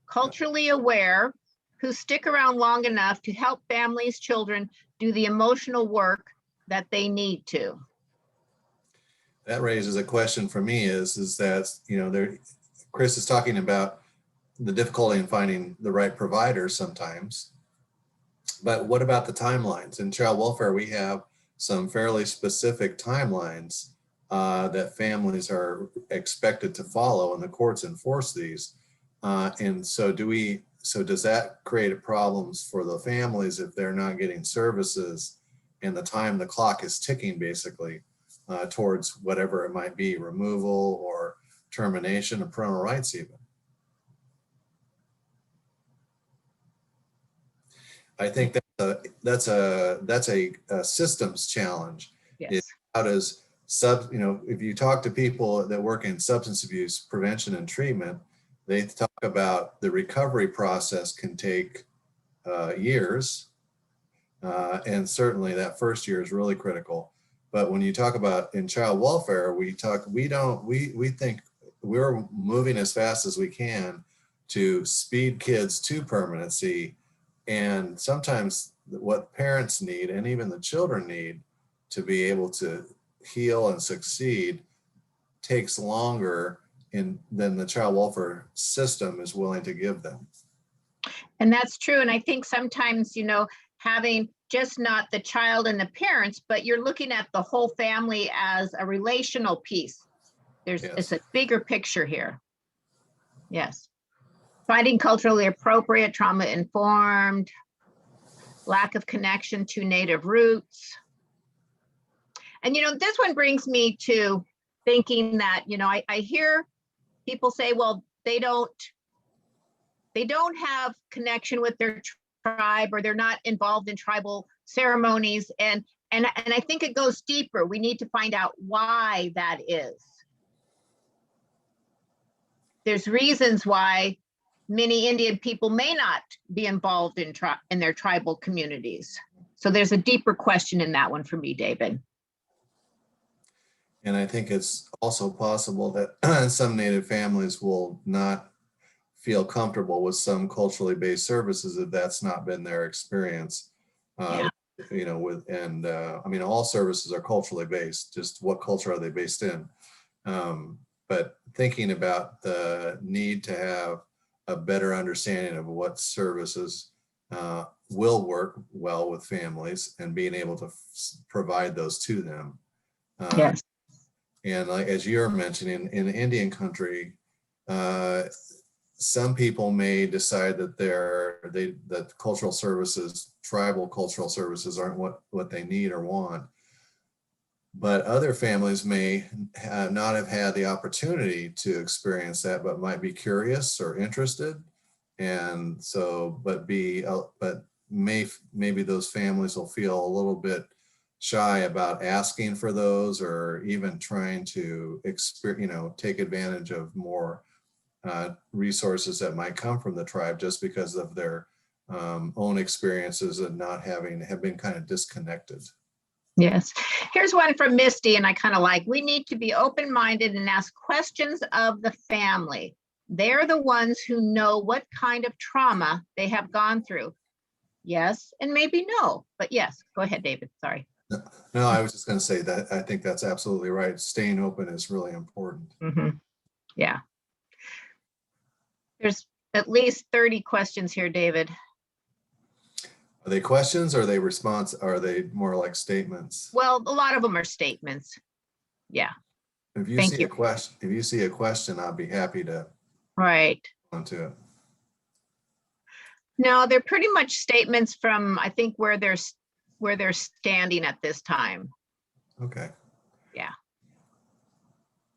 culturally aware, who stick around long enough to help families, children do the emotional work that they need to. That raises a question for me is that, Chris is talking about the difficulty in finding the right provider sometimes. But what about the timelines? In child welfare, we have some fairly specific timelines that families are expected to follow, and the courts enforce these. And so does that create problems for the families if they're not getting services and the time the clock is ticking basically towards whatever it might be, removal or termination of parental rights even. I think that's a systems challenge. Yes. How does if you talk to people that work in substance abuse prevention and treatment, they talk about the recovery process can take years, and certainly that first year is really critical. But when you talk about in child welfare, we think we're moving as fast as we can to speed kids to permanency. And sometimes what parents need, and even the children need, to be able to heal and succeed takes longer than the child welfare system is willing to give them. And that's true. And I think sometimes, having just not the child and the parents, but you're looking at the whole family as a relational piece. It's a bigger picture here. Yes. Finding culturally appropriate, trauma-informed, lack of connection to native roots. And, this one brings me to thinking that, I hear people say, well, they don't have connection with their tribe, or they're not involved in tribal ceremonies. And I think it goes deeper. We need to find out why that is. There's reasons why many Indian people may not be involved in their tribal communities. So there's a deeper question in that one for me, David. And I think it's also possible that some Native families will not feel comfortable with some culturally based services if that's not been their experience. Yeah. All services are culturally based, just what culture are they based in? But thinking about the need to have a better understanding of what services will work well with families and being able to provide those to them. Yes. And like, as you're mentioning, in Indian country, some people may decide that that cultural services, tribal cultural services, aren't what they need or want. But other families may not have had the opportunity to experience that, but might be curious or interested. And so, maybe those families will feel a little bit shy about asking for those, or even trying to take advantage of more resources that might come from the tribe, just because of their own experiences and have been kind of disconnected. Yes. Here's one from Misty, and I kind of like, we need to be open-minded and ask questions of the family. They're the ones who know what kind of trauma they have gone through. Yes, and maybe no, but yes. Go ahead, David. Sorry. No, I was just going to say that I think that's absolutely right. Staying open is really important. Mm-hmm. Yeah. There's at least 30 questions here, David. Are they questions, or are they response? Are they more like statements? Well, a lot of them are statements. Yeah. If you see a question, I'll be happy to onto it. No, they're pretty much statements from, I think, where they're standing at this time. Okay. Yeah.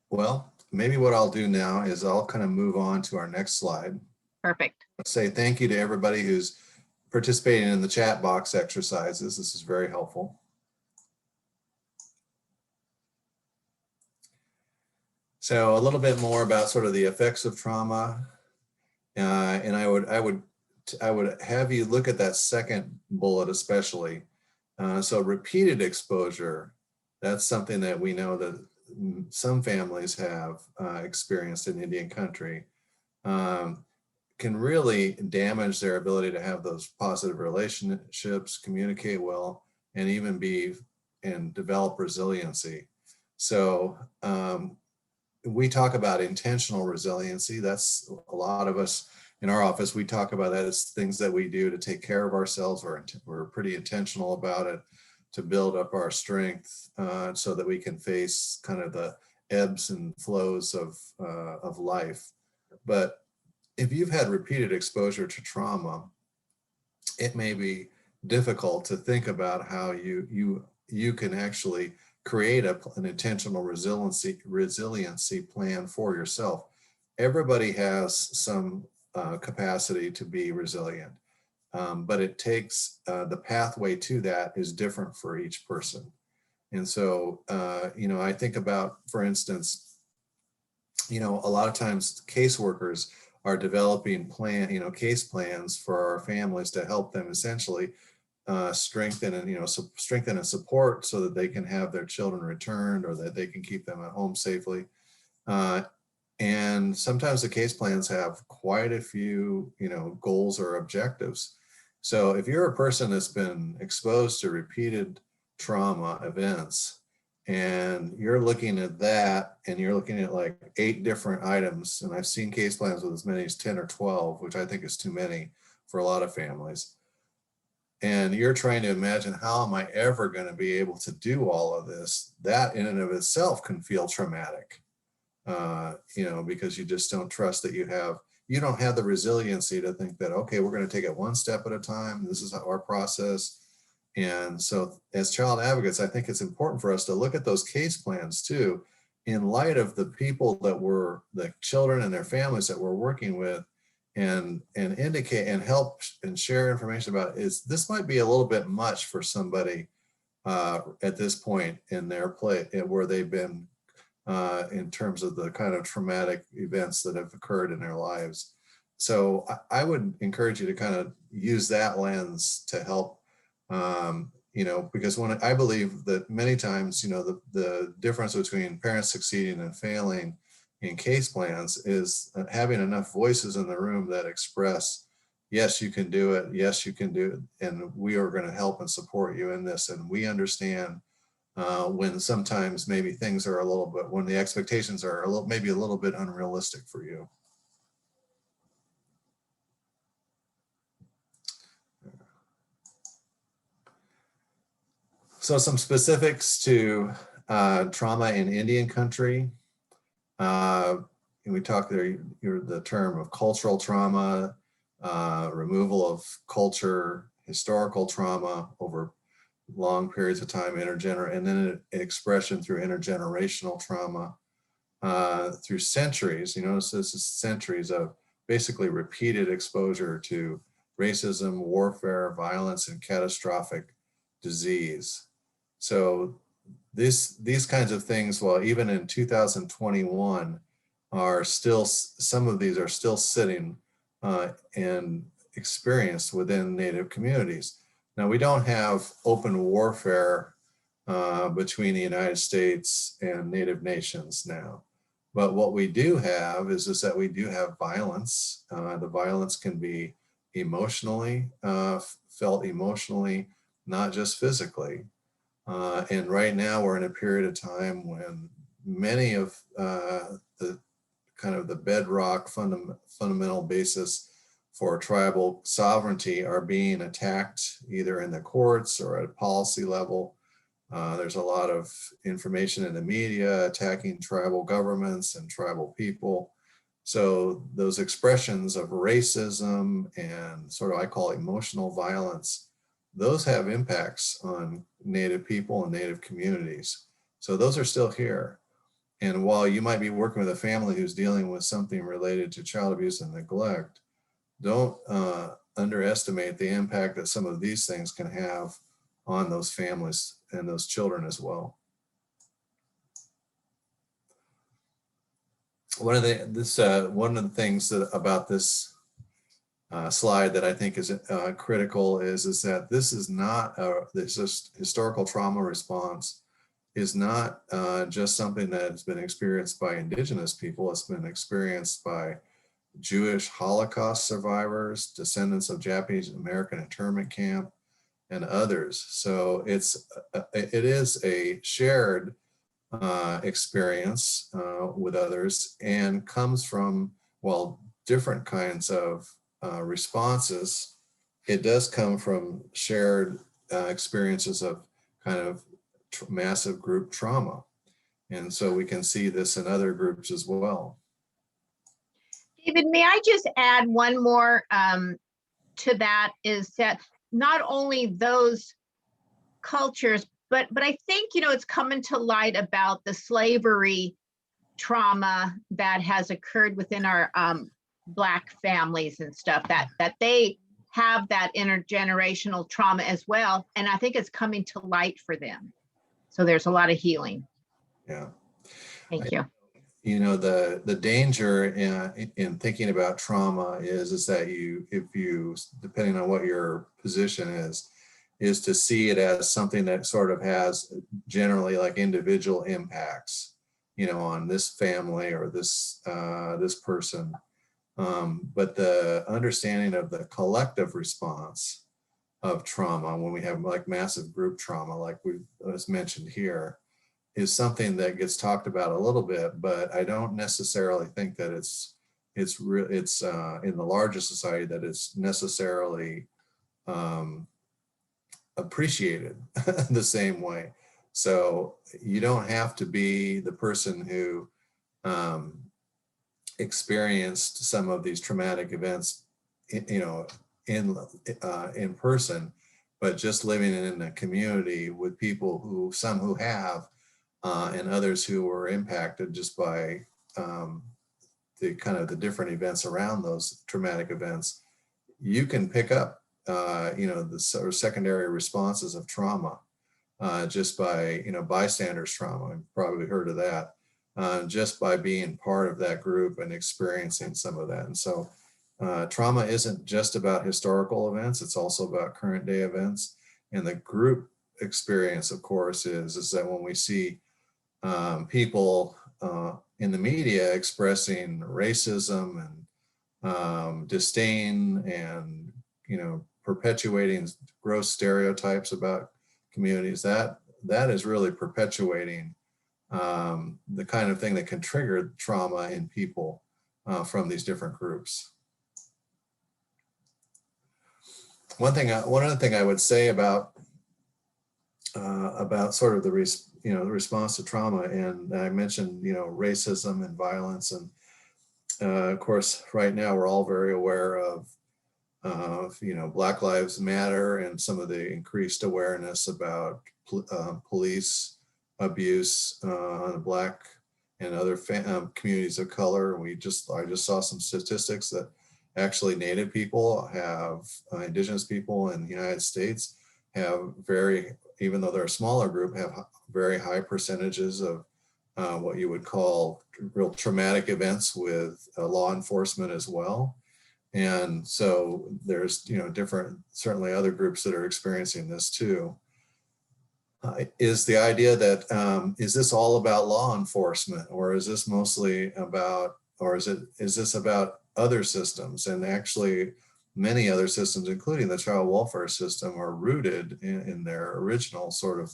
Well, maybe what I'll do now is I'll kind of move on to our next slide. Perfect. Say thank you to everybody who's participating in the chat box exercises. This is very helpful. So a little bit more about sort of the effects of trauma. And I would have you look at that second bullet especially. So repeated exposure, that's something that we know that some families have experienced in Indian country, can really damage their ability to have those positive relationships, communicate well, and even develop resiliency. So we talk about intentional resiliency. That's a lot of us in our office, we talk about that as things that we do to take care of ourselves. We're pretty intentional about it, to build up our strength so that we can face kind of the ebbs and flows of life. But if you've had repeated exposure to trauma, it may be difficult to think about how you can actually create an intentional resiliency plan for yourself. Everybody has some capacity to be resilient, but it takes the pathway to that is different for each person. And so, I think about, for instance, a lot of times caseworkers are developing case plans for our families to help them essentially strengthen and support so that they can have their children returned or that they can keep them at home safely. Uh, and sometimes the case plans have quite a few, goals or objectives. So if you're a person that's been exposed to repeated trauma events and you're looking at that and you're looking at like 8 different items, and I've seen case plans with as many as 10 or 12, which I think is too many for a lot of families. And you're trying to imagine, how am I ever going to be able to do all of this? That in and of itself can feel traumatic, because you just don't trust that you don't have the resiliency to think that, okay, we're going to take it one step at a time. This is our process. And so as child advocates, I think it's important for us to look at those case plans too, in light of the people the children and their families that we're working with, and indicate and help and share information about, this might be a little bit much for somebody at this point in their play where they've been in terms of the kind of traumatic events that have occurred in their lives. So I would encourage you to kind of use that lens to help, because when I believe that many times, the difference between parents succeeding and failing in case plans is having enough voices in the room that express, yes, you can do it. Yes, you can do it. And we are going to help and support you in this. And we understand when sometimes maybe things are when the expectations are maybe a little bit unrealistic for you. So some specifics to trauma in Indian country. We talked there, the term of cultural trauma, removal of culture, historical trauma over long periods of time, and then an expression through intergenerational trauma through centuries. You notice this is centuries of basically repeated exposure to racism, warfare, violence, and catastrophic disease. So these kinds of things, well, even in 2021, some of these are still sitting and experienced within Native communities. Now, we don't have open warfare between the United States and Native nations now. But what we do have is that we do have violence. The violence can be felt emotionally, not just physically. And right now we're in a period of time when many of the kind of the bedrock fundamental basis for tribal sovereignty are being attacked either in the courts or at a policy level. There's a lot of information in the media attacking tribal governments and tribal people. So those expressions of racism and sort of, I call emotional violence, those have impacts on Native people and Native communities. So those are still here. And while you might be working with a family who's dealing with something related to child abuse and neglect, don't underestimate the impact that some of these things can have on those families and those children as well. One of the things about this slide that I think is critical is that this is not this historical trauma response is not just something that has been experienced by Indigenous people. It's been experienced by Jewish Holocaust survivors, descendants of Japanese American internment camp, and others. So it is a shared experience with others, and comes from, well, different kinds of responses. It does come from shared experiences of kind of massive group trauma. And so we can see this in other groups as well. David, may I just add one more to that, is that not only those cultures, but I think, it's coming to light about the slavery trauma that has occurred within our Black families and stuff, that they have that intergenerational trauma as well. And I think it's coming to light for them. So there's a lot of healing. Yeah. Thank you. The danger in thinking about trauma is that if you, depending on what your position is to see it as something that sort of has generally like individual impacts, on this family or this person. But the understanding of the collective response of trauma, when we have like massive group trauma, like was mentioned here, is something that gets talked about a little bit, but I don't necessarily think that it's in the larger society that it's necessarily appreciated the same way. So you don't have to be the person who experienced some of these traumatic events, in person, but just living in a community with people some who have, and others who were impacted just by the different events around those traumatic events. You can pick up, the sort of secondary responses of trauma just by, bystander's trauma. You've probably heard of that, just by being part of that group and experiencing some of that. And so trauma isn't just about historical events, it's also about current day events. And the group experience, of course, is that when we see people in the media expressing racism and disdain and, perpetuating gross stereotypes about communities, that is really perpetuating the kind of thing that can trigger trauma in people from these different groups. One other thing I would say about sort of the response to trauma, and I mentioned racism and violence, and of course right now we're all very aware of Black Lives Matter and some of the increased awareness about police abuse on the Black and other communities of color. I just saw some statistics that actually Native people Indigenous people in the United States have even though they're a smaller group, have very high percentages of what you would call real traumatic events with law enforcement as well. And so there's, certainly other groups that are experiencing this too. Is the idea that, is this all about law enforcement, or is this mostly about, or is this about other systems? And actually many other systems, including the child welfare system, are rooted in their original sort of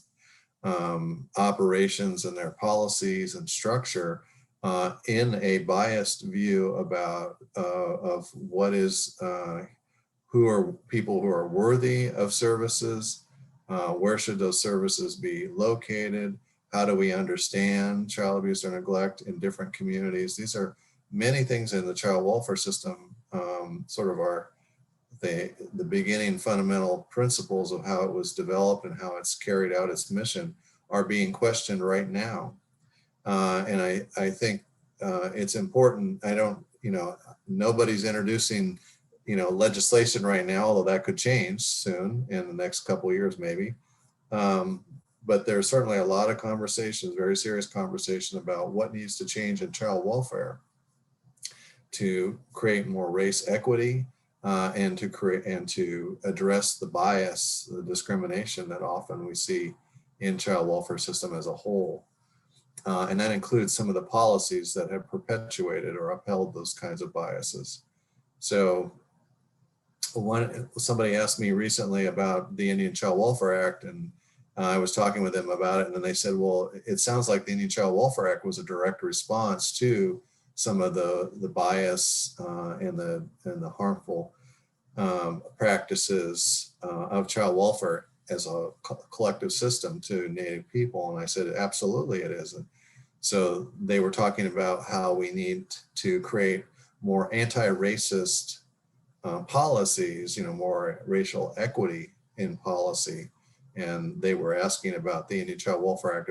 operations and their policies and structure in a biased view about of what is, who are people who are worthy of services, where should those services be located, how do we understand child abuse or neglect in different communities. These are many things in the child welfare system, sort of are the beginning fundamental principles of how it was developed and how it's carried out its mission are being questioned right now. And I think it's important. Nobody's introducing, legislation right now, although that could change soon in the next couple of years, maybe. But there's certainly a lot of conversations, very serious conversation about what needs to change in child welfare to create more race equity and to address the bias, the discrimination that often we see in child welfare system as a whole. And that includes some of the policies that have perpetuated or upheld those kinds of biases. So somebody asked me recently about the Indian Child Welfare Act, and I was talking with them about it, and then they said, well, it sounds like the Indian Child Welfare Act was a direct response to some of the bias and the harmful practices of child welfare as a collective system to Native people. And I said, absolutely it is. And so they were talking about how we need to create more anti-racist policies, more racial equity in policy. And they were asking about the Indian Child Welfare Act,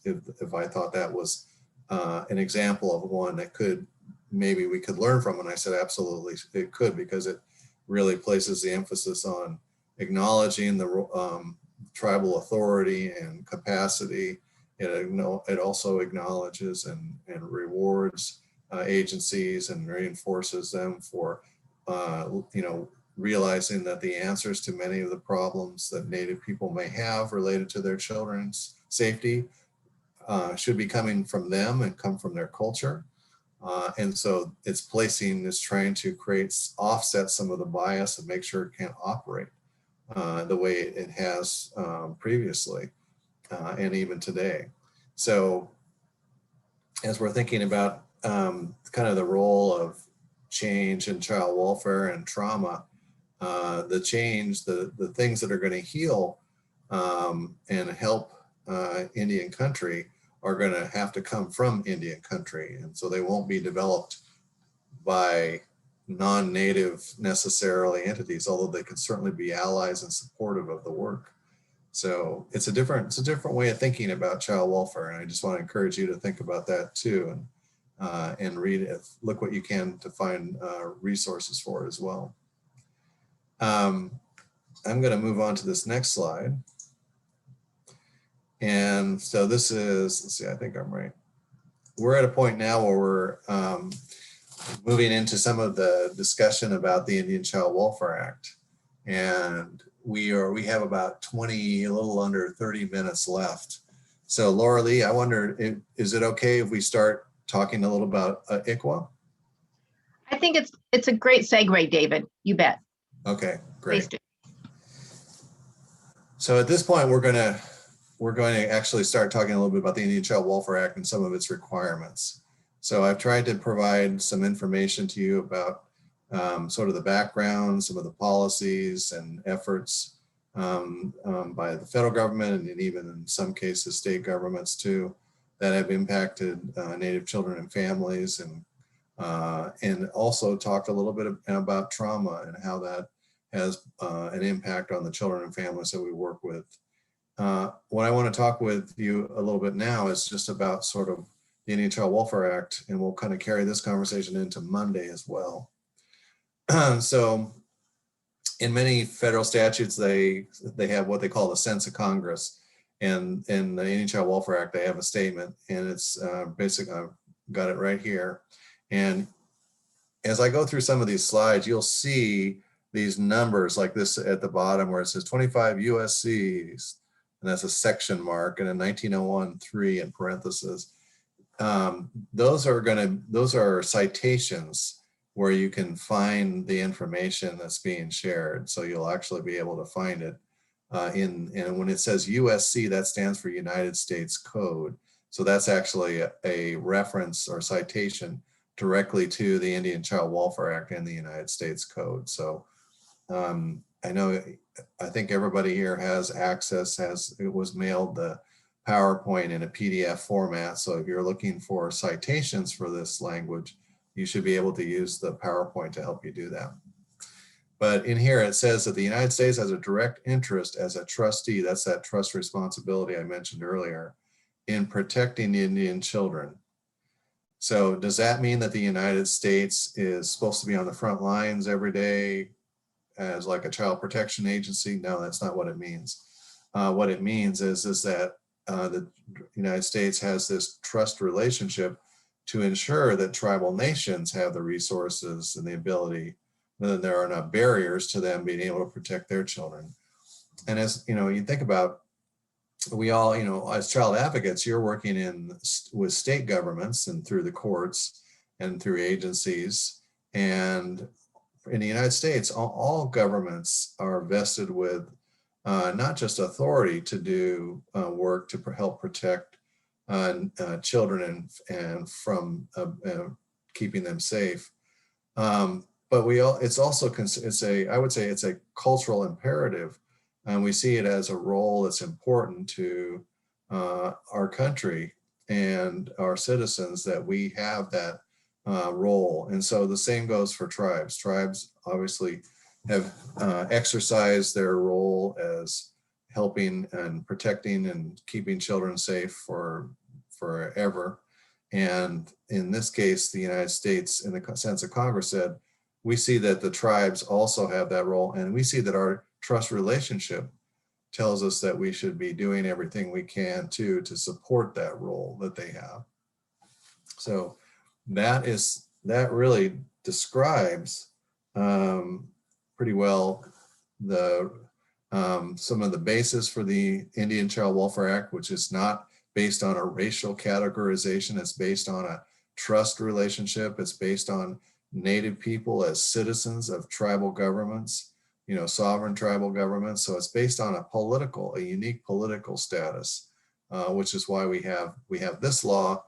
if I thought that was an example of one that maybe we could learn from. And I said, absolutely, it could, because it really places the emphasis on acknowledging the tribal authority and capacity. It also acknowledges and rewards agencies and reinforces them for, realizing that the answers to many of the problems that Native people may have related to their children's safety should be coming from them and come from their culture. And so it's trying to offset some of the bias and make sure it can't operate the way it has previously and even today. So as we're thinking about kind of the role of change in child welfare and trauma, the things that are going to heal and help Indian country are going to have to come from Indian country. And so they won't be developed by non-native necessarily entities, although they could certainly be allies and supportive of the work. So it's a different way of thinking about child welfare. And I just want to encourage you to think about that too, and read it, look what you can to find resources for it as well. I'm going to move on to this next slide. And so this is, let's see, I think I'm right. We're at a point now where we're moving into some of the discussion about the Indian Child Welfare Act. And we have about a little under 30 minutes left. So Laura Lee, I wonder, is it okay if we start talking a little about ICWA? I think it's a great segue, David. You bet. Okay, great. So at this point, we're going to actually start talking a little bit about the Indian Child Welfare Act and some of its requirements. So I've tried to provide some information to you about sort of the background, some of the policies and efforts by the federal government, and even in some cases state governments too, that have impacted Native children and families, and also talked a little bit about trauma and how that has an impact on the children and families that we work with. What I want to talk with you a little bit now is just about sort of the Indian Child Welfare Act, and we'll kind of carry this conversation into Monday as well. So in many federal statutes, they have what they call the sense of Congress, and in the Indian Child Welfare Act, they have a statement, and it's basic. I've got it right here. And as I go through some of these slides, you'll see these numbers like this at the bottom where it says 25 USCs, and that's a section mark, and a 1901-3 in parentheses. Those are citations where you can find the information that's being shared. So you'll actually be able to find it and when it says USC, that stands for United States Code. So that's actually a reference or citation directly to the Indian Child Welfare Act and the United States Code. So I think everybody here has access, it was mailed the PowerPoint in a PDF format. So if you're looking for citations for this language, you should be able to use the PowerPoint to help you do that. But in here, it says that the United States has a direct interest as a trustee, that's that trust responsibility I mentioned earlier, in protecting Indian children. So does that mean that the United States is supposed to be on the front lines every day as like a child protection agency? No, that's not what it means. What it means is that the United States has this trust relationship to ensure that tribal nations have the resources and the ability, that there are not barriers to them being able to protect their children. And as you think about, we all, as child advocates, you're working with state governments and through the courts and through agencies. And in the United States, all governments are vested with not just authority to do work to help protect children and from keeping them safe. But it's also, I would say it's a cultural imperative, and we see it as a role that's important to our country and our citizens, that we have that role. And so the same goes for tribes. Tribes obviously have exercised their role as helping and protecting and keeping children safe for forever. And in this case, the United States, in the sense of Congress, said, we see that the tribes also have that role. And we see that our trust relationship tells us that we should be doing everything we can to support that role that they have. So that really describes pretty well the some of the basis for the Indian Child Welfare Act, which is not based on a racial categorization. It's based on a trust relationship. It's based on Native people as citizens of tribal governments, sovereign tribal governments. So it's based on a unique political status, which is why we have this law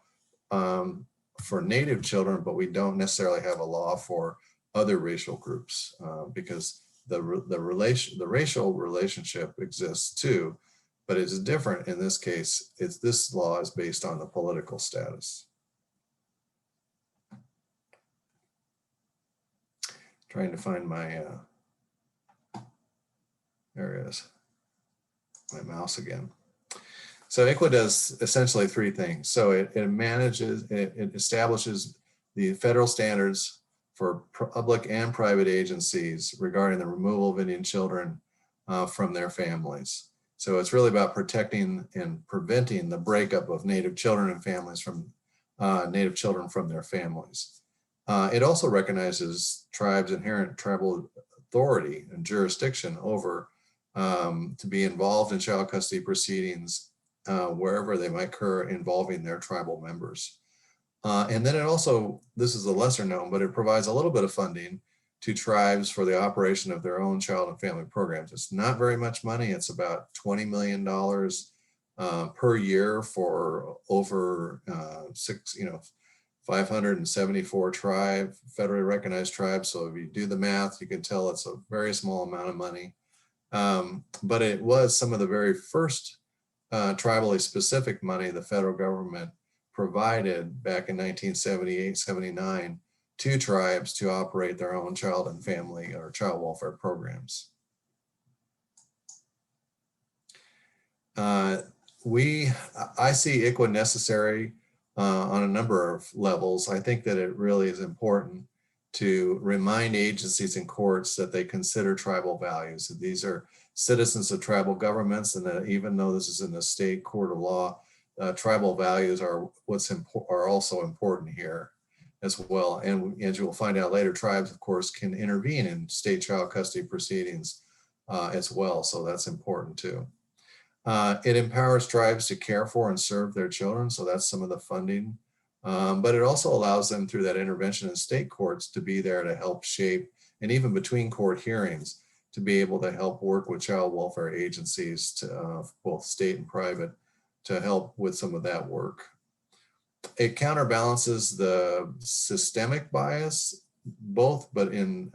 for Native children, but we don't necessarily have a law for other racial groups because the racial relationship exists too, but it's different in this case. This law is based on the political status. Trying to find my, there it is, my mouse again. So ICWA does essentially three things. So it establishes the federal standards for public and private agencies regarding the removal of Indian children from their families. So it's really about protecting and preventing the breakup of Native children and families from Native children from their families. It also recognizes tribes' inherent tribal authority and jurisdiction over to be involved in child custody proceedings wherever they might occur involving their tribal members. And then it also, this is a lesser known, but it provides a little bit of funding to tribes for the operation of their own child and family programs. It's not very much money. It's about $20 million per year for over 574 federally recognized tribes. So if you do the math, you can tell it's a very small amount of money. But it was some of the very first tribally specific money the federal government provided back in 1978, 79 to tribes to operate their own child and family or child welfare programs. I see ICWA necessary on a number of levels. I think that it really is important to remind agencies and courts that they consider tribal values. That these are citizens of tribal governments, and that even though this is in the state court of law, tribal values are also important here as well. And as you will find out later, tribes, of course, can intervene in state child custody proceedings as well. So that's important too. It empowers tribes to care for and serve their children. So that's some of the funding. But it also allows them through that intervention in state courts to be there to help shape, and even between court hearings, to be able to help work with child welfare agencies, to both state and private, to help with some of that work. It counterbalances the systemic bias, but in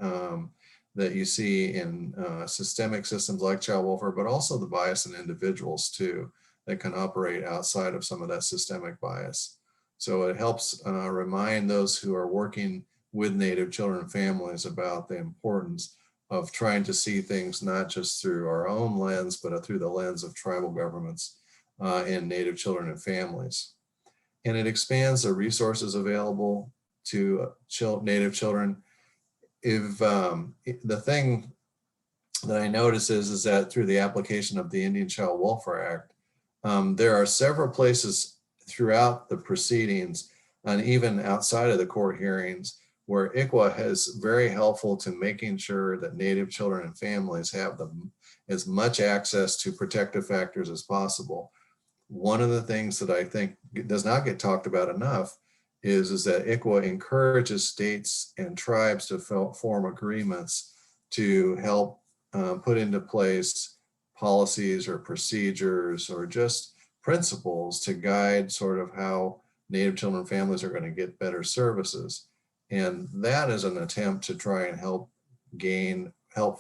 that you see in systemic systems like child welfare, but also the bias in individuals too, that can operate outside of some of that systemic bias. So it helps remind those who are working with Native children and families about the importance of trying to see things not just through our own lens, but through the lens of tribal governments and Native children and families. And it expands the resources available to Native children. If the thing that I notice is that through the application of the Indian Child Welfare Act, there are several places throughout the proceedings and even outside of the court hearings where ICWA is very helpful to making sure that Native children and families have as much access to protective factors as possible. One of the things that I think does not get talked about enough is that ICWA encourages states and tribes to form agreements to help put into place policies or procedures or just principles to guide sort of how Native children and families are going to get better services. And that is an attempt to try and help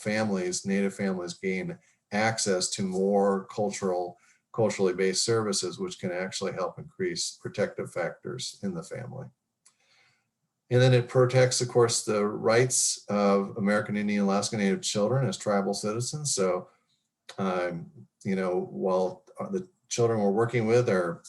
families, Native families, gain access to more culturally based services, which can actually help increase protective factors in the family. And then it protects, of course, the rights of American Indian Alaska Native children as tribal citizens. So, you know, while the children we're working with are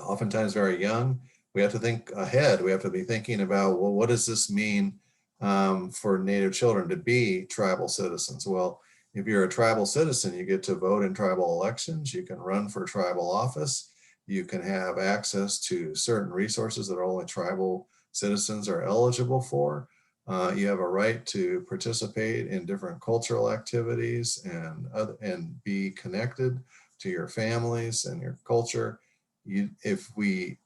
oftentimes very young, we have to think ahead. We have to be thinking about, well, what does this mean for Native children to be tribal citizens? Well, if you're a tribal citizen, you get to vote in tribal elections, you can run for tribal office, you can have access to certain resources that only tribal citizens are eligible for. You have a right to participate in different cultural activities and be connected to your families and your culture. If we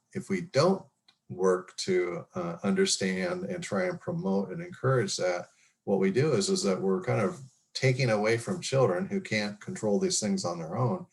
don't work to understand and try and promote and encourage that, what we do is that we're kind of taking away from children who can't control these things on their own,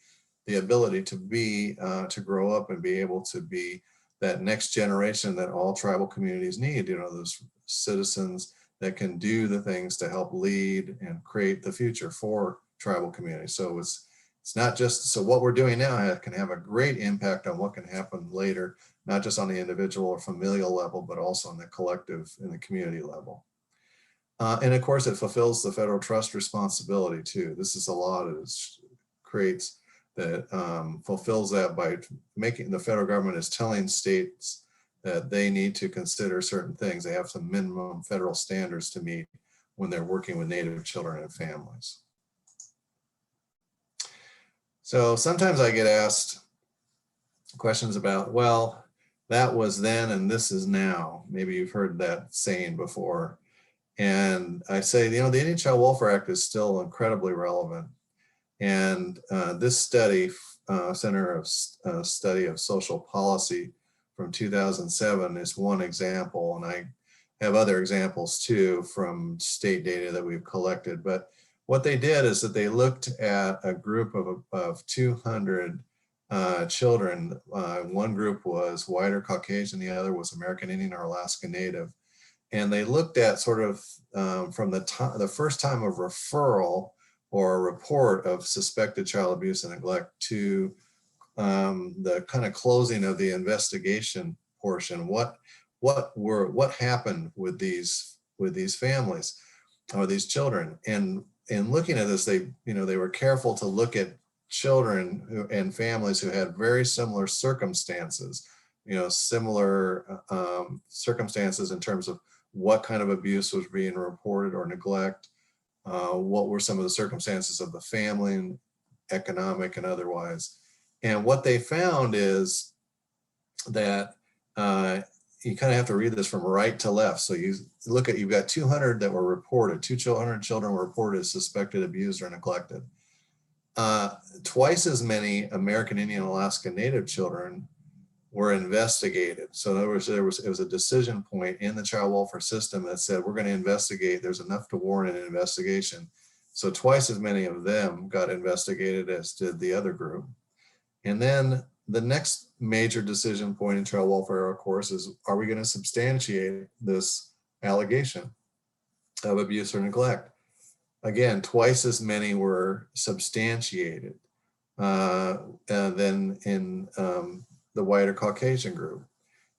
the ability to be, to grow up and be able to be that next generation that all tribal communities need, you know, those citizens that can do the things to help lead and create the future for tribal communities. So it's not just, so what we're doing now can have a great impact on what can happen later, not just on the individual or familial level, but also on the collective and the community level. And of course, it fulfills the federal trust responsibility too. This is a law that creates, that fulfills that by making, the federal government is telling states that they need to consider certain things. They have some minimum federal standards to meet when they're working with Native children and families. So sometimes I get asked questions about, well, that was then and this is now. Maybe you've heard that saying before. And I say, you know, the Indian Child Welfare Act is still incredibly relevant. And this study, Center of Study of Social Policy from 2007 is one example. And I have other examples too from state data that we've collected. But what they did is that they looked at a group of 200 children. One group was white or Caucasian, the other was American Indian or Alaska Native. And they looked at sort of from the first time of referral or a report of suspected child abuse and neglect to the kind of closing of the investigation portion. What happened with these families or these children? And in looking at this, they were careful to look at children and families who had very similar circumstances, similar circumstances in terms of what kind of abuse was being reported or neglect, what were some of the circumstances of the family, economic and otherwise. And what they found is that you kind of have to read this from right to left. So you look at, you've got 200 that were reported, 200 children were reported as suspected, abused, or neglected. Twice as many American Indian Alaska Native children were investigated. So in other words, it was a decision point in the child welfare system that said, we're going to investigate, there's enough to warrant an investigation. So twice as many of them got investigated as did the other group. And then the next major decision point in child welfare, of course, is, are we going to substantiate this allegation of abuse or neglect? Again, twice as many were substantiated than in the white or Caucasian group.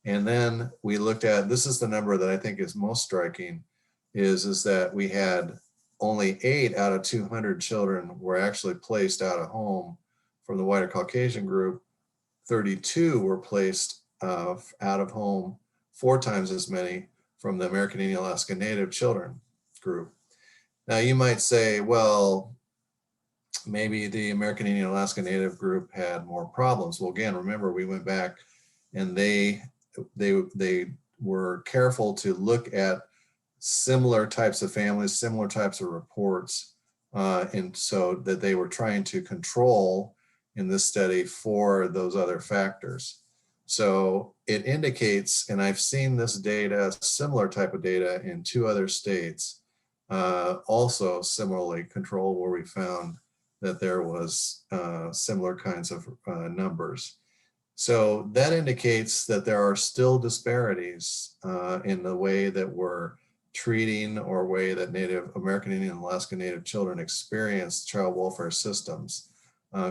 And then we looked at, this is the number that I think is most striking, is that we had only 8 out of 200 children were actually placed out of home from the white or Caucasian group. 32 were placed out of home, 4 times as many from the American Indian Alaska Native children group. Now you might say, well, maybe the American Indian Alaska Native group had more problems. Well, again, remember, we went back and they were careful to look at similar types of families, similar types of reports, and so that they were trying to control in this study for those other factors. So it indicates, and I've seen this data, similar type of data in 2 other states, also similarly controlled, where we found that there was similar kinds of numbers. So that indicates that there are still disparities in the way that we're treating or way that Native American Indian and Alaska Native children experience child welfare systems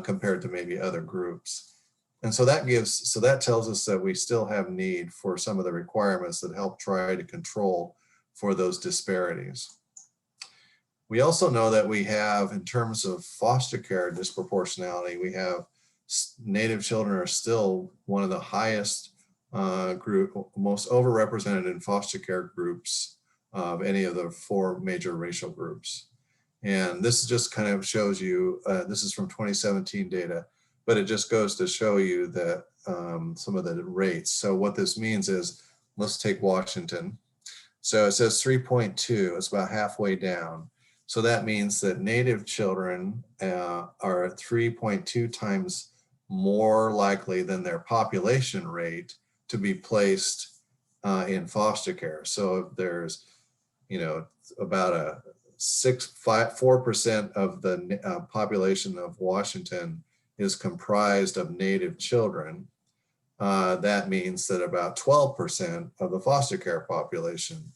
compared to maybe other groups. And so that tells us that we still have need for some of the requirements that help try to control for those disparities. We also know that we have, in terms of foster care disproportionality, we have Native children are still one of the highest most overrepresented in foster care groups of any of the 4 major racial groups. And this just kind of shows you, this is from 2017 data, but it just goes to show you that some of the rates. So what this means is, let's take Washington. So it says 3.2, it's about halfway down. So that means that Native children are 3.2 times more likely than their population rate to be placed in foster care. So there's, about a 4% of the population of Washington is comprised of Native children. That means that about 12% of the foster care population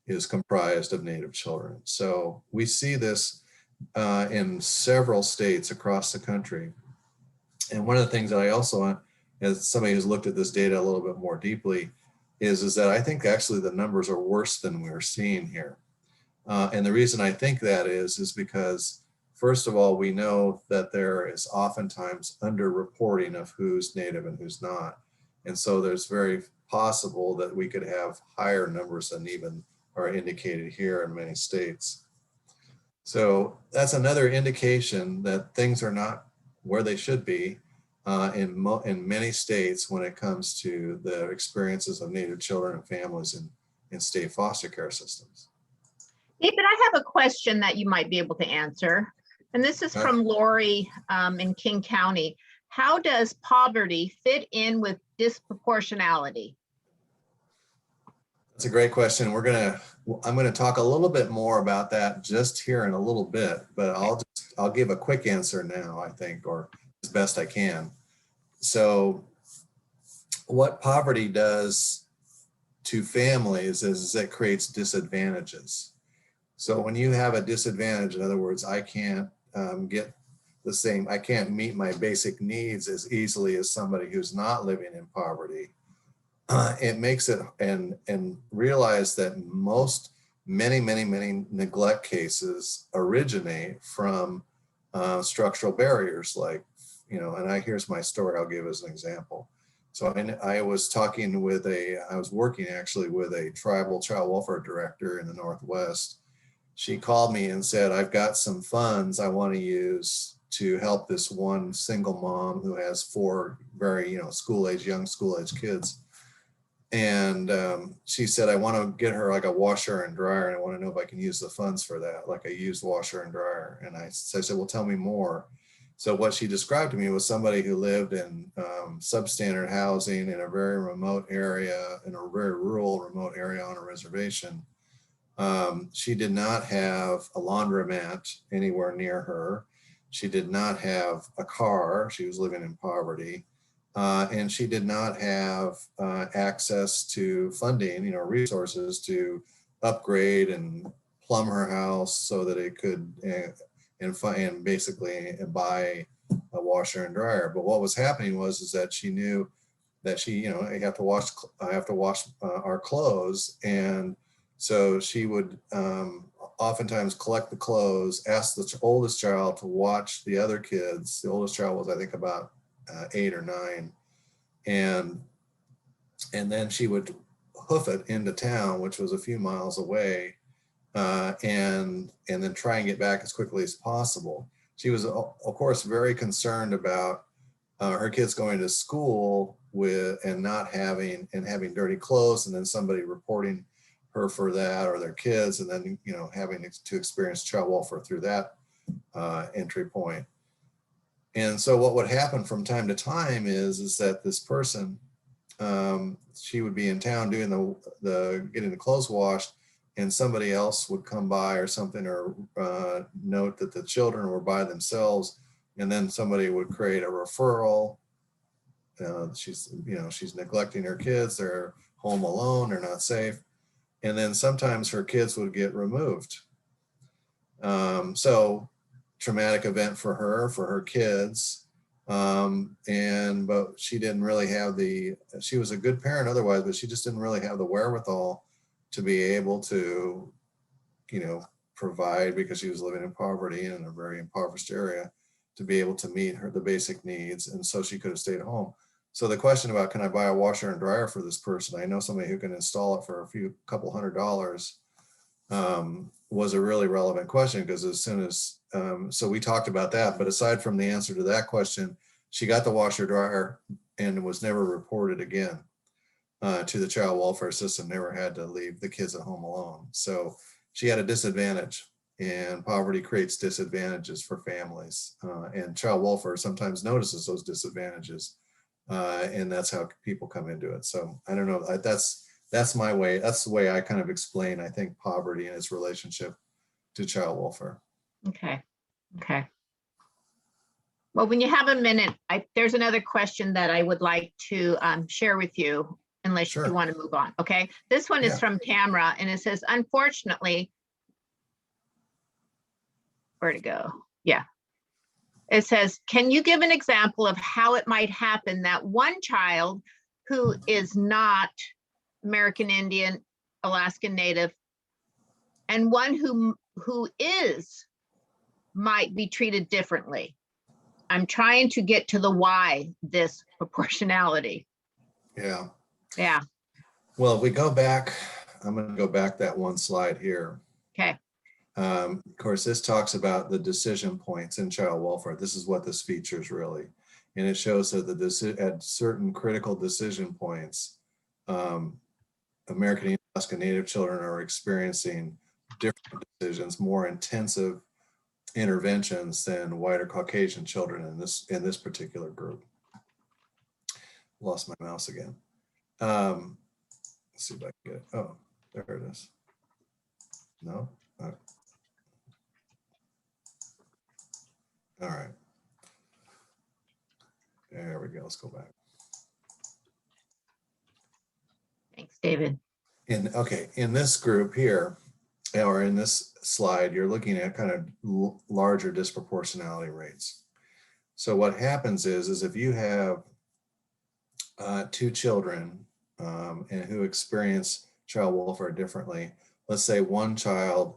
is comprised of Native children. So we see this in several states across the country. And one of the things that I also, as somebody who's looked at this data a little bit more deeply, is that I think actually the numbers are worse than we're seeing here. And the reason I think that is because, first of all, we know that there is oftentimes underreporting of who's Native and who's not. And so there's very possible that we could have higher numbers than even are indicated here in many states. So that's another indication that things are not where they should be in many states when it comes to the experiences of Native children and families in state foster care systems. David, I have a question that you might be able to answer. And this is from Lori in King County. How does poverty fit in with disproportionality? That's a great question. I'm gonna talk a little bit more about that just here in a little bit, but I'll give a quick answer now, I think, or as best I can. So what poverty does to families is it creates disadvantages. So when you have a disadvantage, in other words, I can't get I can't meet my basic needs as easily as somebody who's not living in poverty. It makes it, and realize that many neglect cases originate from structural barriers, like, here's my story I'll give as an example. So I was working actually with a tribal child welfare director in the Northwest. She called me and said, I've got some funds I want to use to help this one single mom who has 4 very, young school-age kids. And she said, I want to get her like a washer and dryer, and I want to know if I can use the funds for that, like a used washer and dryer. And I said, well, tell me more. So what she described to me was somebody who lived in substandard housing in a very remote area, in a very rural, remote area on a reservation. She did not have a laundromat anywhere near her. She did not have a car. She was living in poverty. And she did not have access to funding, resources to upgrade and plumb her house so that it could and basically buy a washer and dryer. But what was happening is that she knew that I have to wash our clothes, and so she would oftentimes collect the clothes, ask the oldest child to watch the other kids. The oldest child was, I think, about 8 or 9, and then she would hoof it into town, which was a few miles away, and then try and get back as quickly as possible. She was, of course, very concerned about her kids going to school and having dirty clothes, and then somebody reporting her for that, or their kids, and then having to experience child welfare through that entry point. And so what would happen from time to time is that this person, she would be in town doing getting the clothes washed, and somebody else would come by or something, or note that the children were by themselves, and then somebody would create a referral. She's neglecting her kids, they're home alone, they're not safe. And then sometimes her kids would get removed. So traumatic event for her kids. But she didn't really have she was a good parent otherwise, but she just didn't really have the wherewithal to be able to, provide, because she was living in poverty in a very impoverished area, to be able to meet the basic needs. And so she could have stayed home. So the question about, can I buy a washer and dryer for this person? I know somebody who can install it for couple $100, was a really relevant question, because as soon as, so we talked about that, but aside from the answer to that question, she got the washer dryer and was never reported again to the child welfare system, never had to leave the kids at home alone. So she had a disadvantage, and poverty creates disadvantages for families, and child welfare sometimes notices those disadvantages, and that's how people come into it. So I don't know, that's my way. That's the way I kind of explain, I think, poverty and its relationship to child welfare. Okay. Well, when you have a minute, there's another question that I would like to share with you, unless Sure. you want to move on. Okay. This one is from Tamara, and it says, unfortunately, where to go? Yeah. It says, can you give an example of how it might happen that one child who is not American Indian, Alaskan Native, and one who is, might be treated differently? I'm trying to get to the why this proportionality. Yeah. Well, if we go back, I'm going to go back that one slide here. Okay. Of course, this talks about the decision points in child welfare. This is what this features really. And it shows that at certain critical decision points, American Indian, Alaska Native children are experiencing different decisions, more intensive interventions than white or Caucasian children in this particular group. Lost my mouse again. Let's see if I can get it. Oh, there it is. No? All right. There we go. Let's go back. Thanks, David. In this group here, or in this slide, you're looking at kind of larger disproportionality rates. So what happens is if you have two children and who experience child welfare differently, let's say one child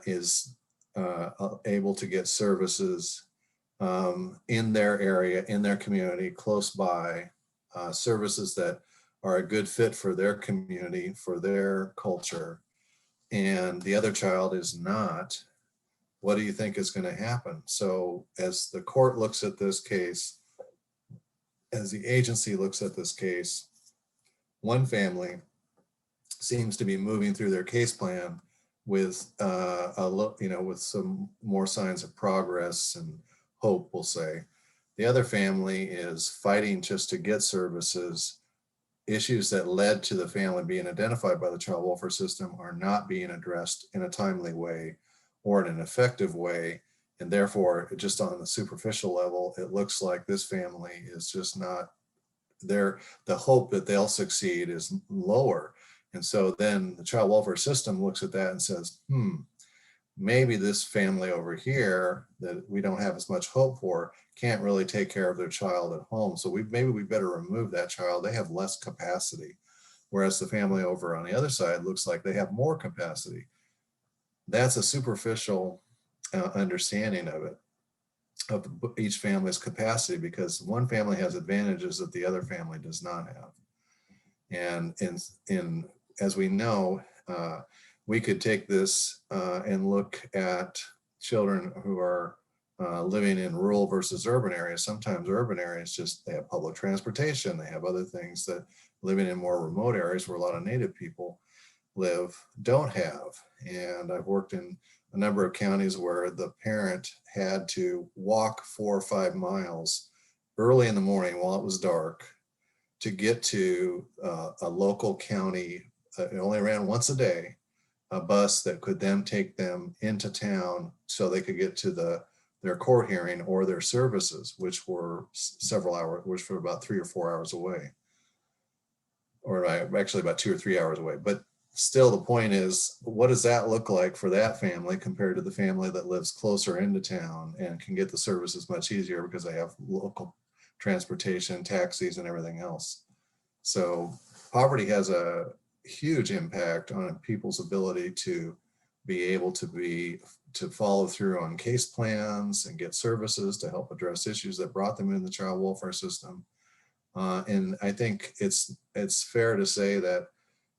is able to get services in their area, in their community, close by, services that are a good fit for their community, for their culture, and the other child is not, what do you think is going to happen? So as the court looks at this case, as the agency looks at this case, one family seems to be moving through their case plan with with some more signs of progress and hope, we'll say. The other family is fighting just to get services. Issues that led to the family being identified by the child welfare system are not being addressed in a timely way or in an effective way. And therefore, just on the superficial level, it looks like this family is just not there. The hope that they'll succeed is lower. And so then the child welfare system looks at that and says, maybe this family over here that we don't have as much hope for can't really take care of their child at home. So maybe we better remove that child. They have less capacity. Whereas the family over on the other side looks like they have more capacity. That's a superficial understanding of it, of each family's capacity, because one family has advantages that the other family does not have. And as we know, we could take this and look at children who are living in rural versus urban areas. Sometimes urban areas they have public transportation, they have other things that living in more remote areas where a lot of Native people live don't have. And I've worked in a number of counties where the parent had to walk 4 or 5 miles early in the morning while it was dark to get to a local county. It only ran once a day, a bus that could then take them into town so they could get to their court hearing or their services, which were several hours, which were about 3 or 4 hours away, or actually about 2 or 3 hours away. But still the point is, what does that look like for that family compared to the family that lives closer into town and can get the services much easier because they have local transportation, taxis, and everything else. So poverty has a huge impact on people's ability to be able to follow through on case plans and get services to help address issues that brought them in the child welfare system. And I think it's fair to say that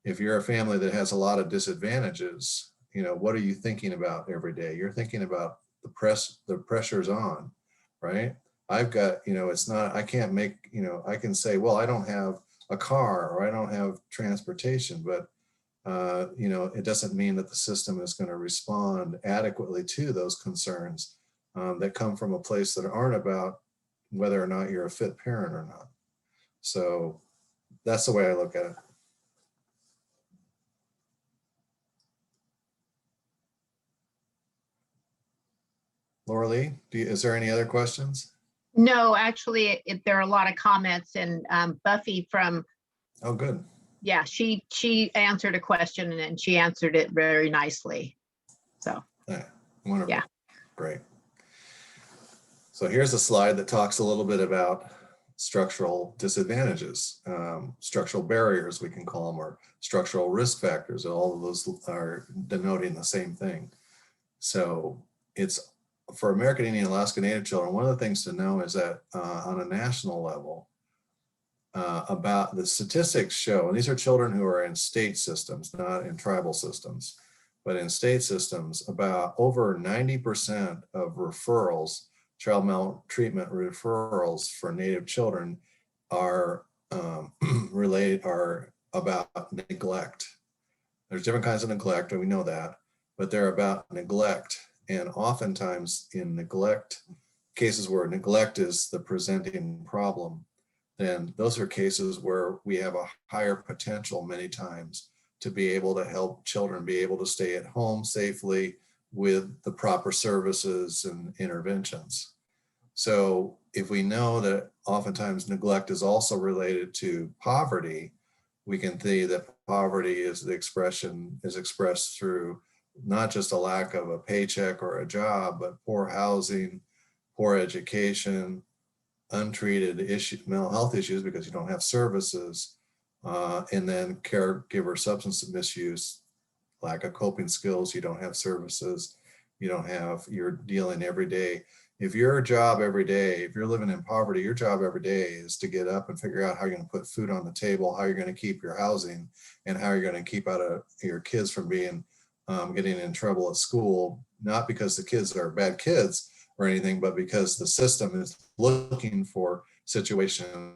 if you're a family that has a lot of disadvantages, you know, what are you thinking about every day? You're thinking about the pressure's on, right? I've got, you know, it's not, I can't make, you know, I can say, well, I don't have a car or I don't have transportation, but you know, it doesn't mean that the system is going to respond adequately to those concerns that come from a place that aren't about whether or not you're a fit parent or not. So that's the way I look at it. Laura Lee, is there any other questions? No, actually, there are a lot of comments, and Buffy from, Oh, good. yeah, she answered a question and she answered it very nicely. So Yeah, wonderful. Yeah. Great. So here's a slide that talks a little bit about structural disadvantages, structural barriers, we can call them, or structural risk factors. All of those are denoting the same thing. So it's for American Indian Alaska Native children, one of the things to know is that on a national level, about the statistics show, and these are children who are in state systems, not in tribal systems, but in state systems, about over 90% of referrals, child maltreatment referrals for Native children are are about neglect. There's different kinds of neglect, and we know that, but they're about neglect. And oftentimes in neglect, cases where neglect is the presenting problem, then those are cases where we have a higher potential many times to be able to help children be able to stay at home safely with the proper services and interventions. So if we know that oftentimes neglect is also related to poverty, we can see that poverty is expressed through not just a lack of a paycheck or a job, but poor housing, poor education, untreated mental health issues because you don't have services, and then caregiver substance misuse, lack of coping skills, you don't have services, you're dealing every day. If your job every day, if you're living in poverty, your job every day is to get up and figure out how you're going to put food on the table, how you're going to keep your housing, and how you're going to keep out of your kids from being getting in trouble at school, not because the kids are bad kids or anything, but because the system is looking for situations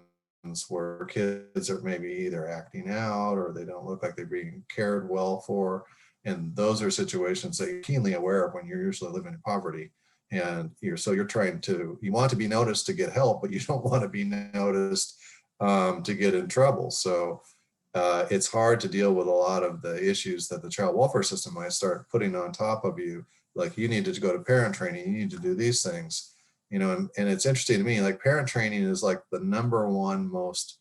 where kids are maybe either acting out or they don't look like they're being cared well for. And those are situations that you're keenly aware of when you're usually living in poverty. And you want to be noticed to get help, but you don't want to be noticed to get in trouble. So it's hard to deal with a lot of the issues that the child welfare system might start putting on top of you. Like, you need to go to parent training, you need to do these things, and it's interesting to me, like, parent training is like the #1 most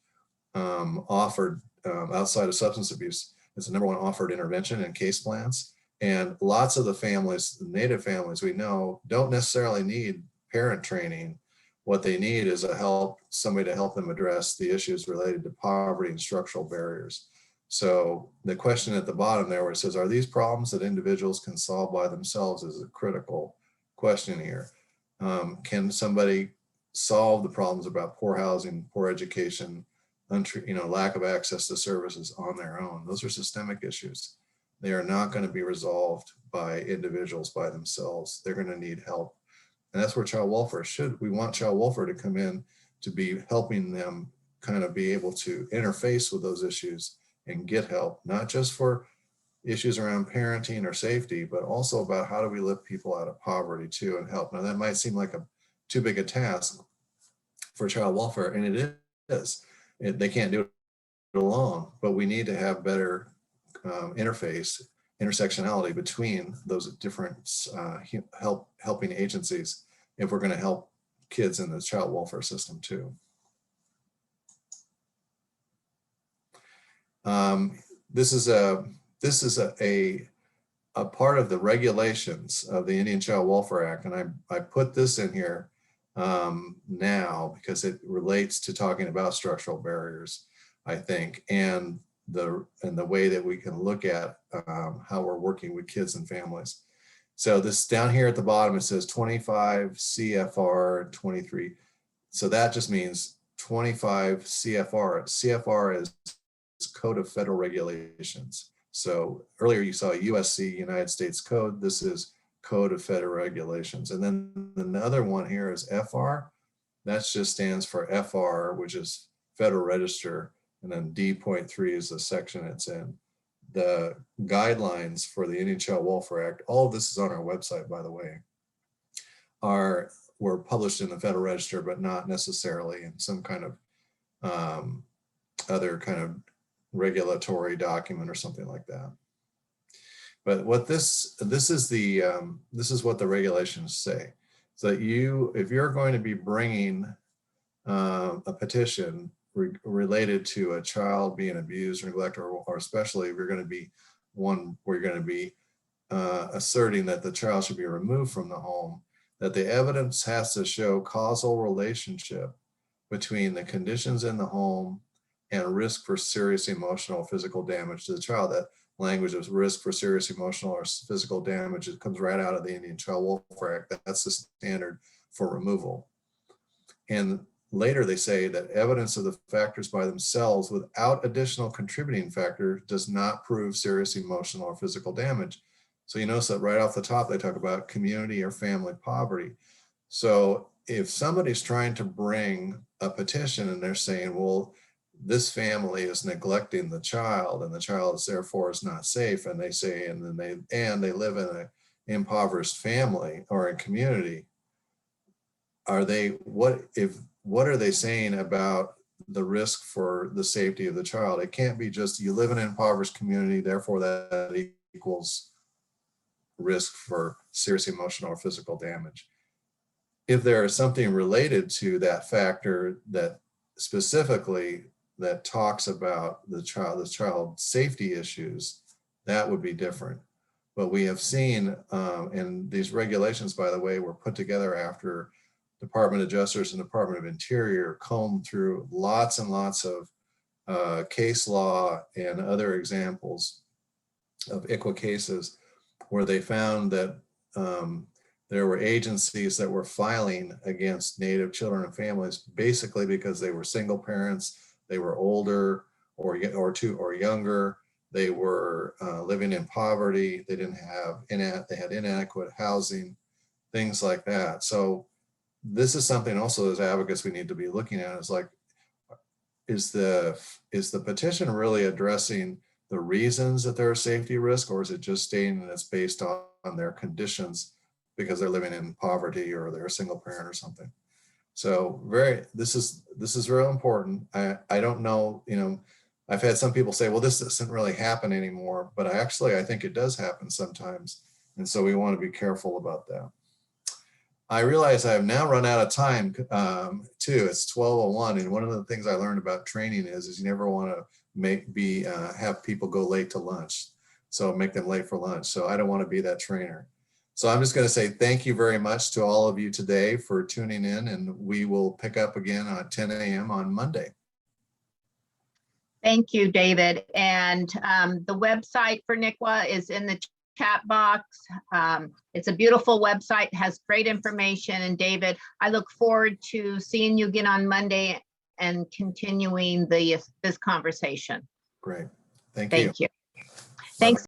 offered outside of substance abuse. It's the #1 offered intervention in case plans. And lots of the families, the Native families we know, don't necessarily need parent training. What they need is somebody to help them address the issues related to poverty and structural barriers. So the question at the bottom there where it says, are these problems that individuals can solve by themselves, is a critical question here. Can somebody solve the problems about poor housing, poor education, lack of access to services on their own? Those are systemic issues. They are not going to be resolved by individuals by themselves. They're going to need help. And that's where child welfare we want child welfare to come in to be helping them kind of be able to interface with those issues and get help, not just for issues around parenting or safety, but also about how do we lift people out of poverty too and help. Now that might seem like too big a task for child welfare, and it is. They can't do it alone, but we need to have better intersectionality between those different helping agencies if we're going to help kids in the child welfare system too. This this is a part of the regulations of the Indian Child Welfare Act. And I put this in here now because it relates to talking about structural barriers, I think, and the way that we can look at how we're working with kids and families. So this down here at the bottom, it says 25 CFR 23. So that just means 25 CFR. CFR is Code of Federal Regulations. So earlier you saw USC, United States Code. This is Code of Federal Regulations. And then another one here is FR. That just stands for FR, which is Federal Register. And then D.3 is the section it's in. The guidelines for the Indian Child Welfare Act, all of this is on our website, by the way, were published in the Federal Register, but not necessarily in some kind of other kind of regulatory document or something like that. But what this is what the regulations say. So that if you're going to be bringing a petition related to a child being abused or neglected, or especially if you're going to be one where you're going to be asserting that the child should be removed from the home, that the evidence has to show causal relationship between the conditions in the home and risk for serious emotional or physical damage to the child. That language of risk for serious emotional or physical damage, it comes right out of the Indian Child Welfare Act. That's the standard for removal. And later they say that evidence of the factors by themselves without additional contributing factor does not prove serious emotional or physical damage. So you notice that right off the top, they talk about community or family poverty. So if somebody's trying to bring a petition and they're saying, well, this family is neglecting the child and the child is therefore is not safe, and they say, and they live in an impoverished family or a community, what are they saying about the risk for the safety of the child? It can't be just you live in an impoverished community, therefore that equals risk for serious emotional or physical damage. If there is something related to that factor that specifically that talks about the child safety issues, that would be different. But we have seen, and these regulations, by the way, were put together after Department of Justice and Department of Interior combed through lots and lots of case law and other examples of ICWA cases where they found that there were agencies that were filing against Native children and families basically because they were single parents, they were older or younger, they were living in poverty, they had inadequate housing, things like that. So this is something also as advocates we need to be looking at, is like, is the petition really addressing the reasons that there are safety risk, or is it just stating that it's based on their conditions because they're living in poverty or they're a single parent or something? So this is real important. I don't know, I've had some people say, well, this doesn't really happen anymore, but I think it does happen sometimes. And so we want to be careful about that. I realize I have now run out of time too. It's 12:01, and one of the things I learned about training is you never want to have people go late to lunch, so make them late for lunch. So I don't want to be that trainer. So I'm just going to say thank you very much to all of you today for tuning in, and we will pick up again at 10 a.m. on Monday. Thank you, David. And the website for NICWA is in the chat box. It's a beautiful website, has great information. And David, I look forward to seeing you again on Monday and continuing this conversation. Great. Thank you. Thanks.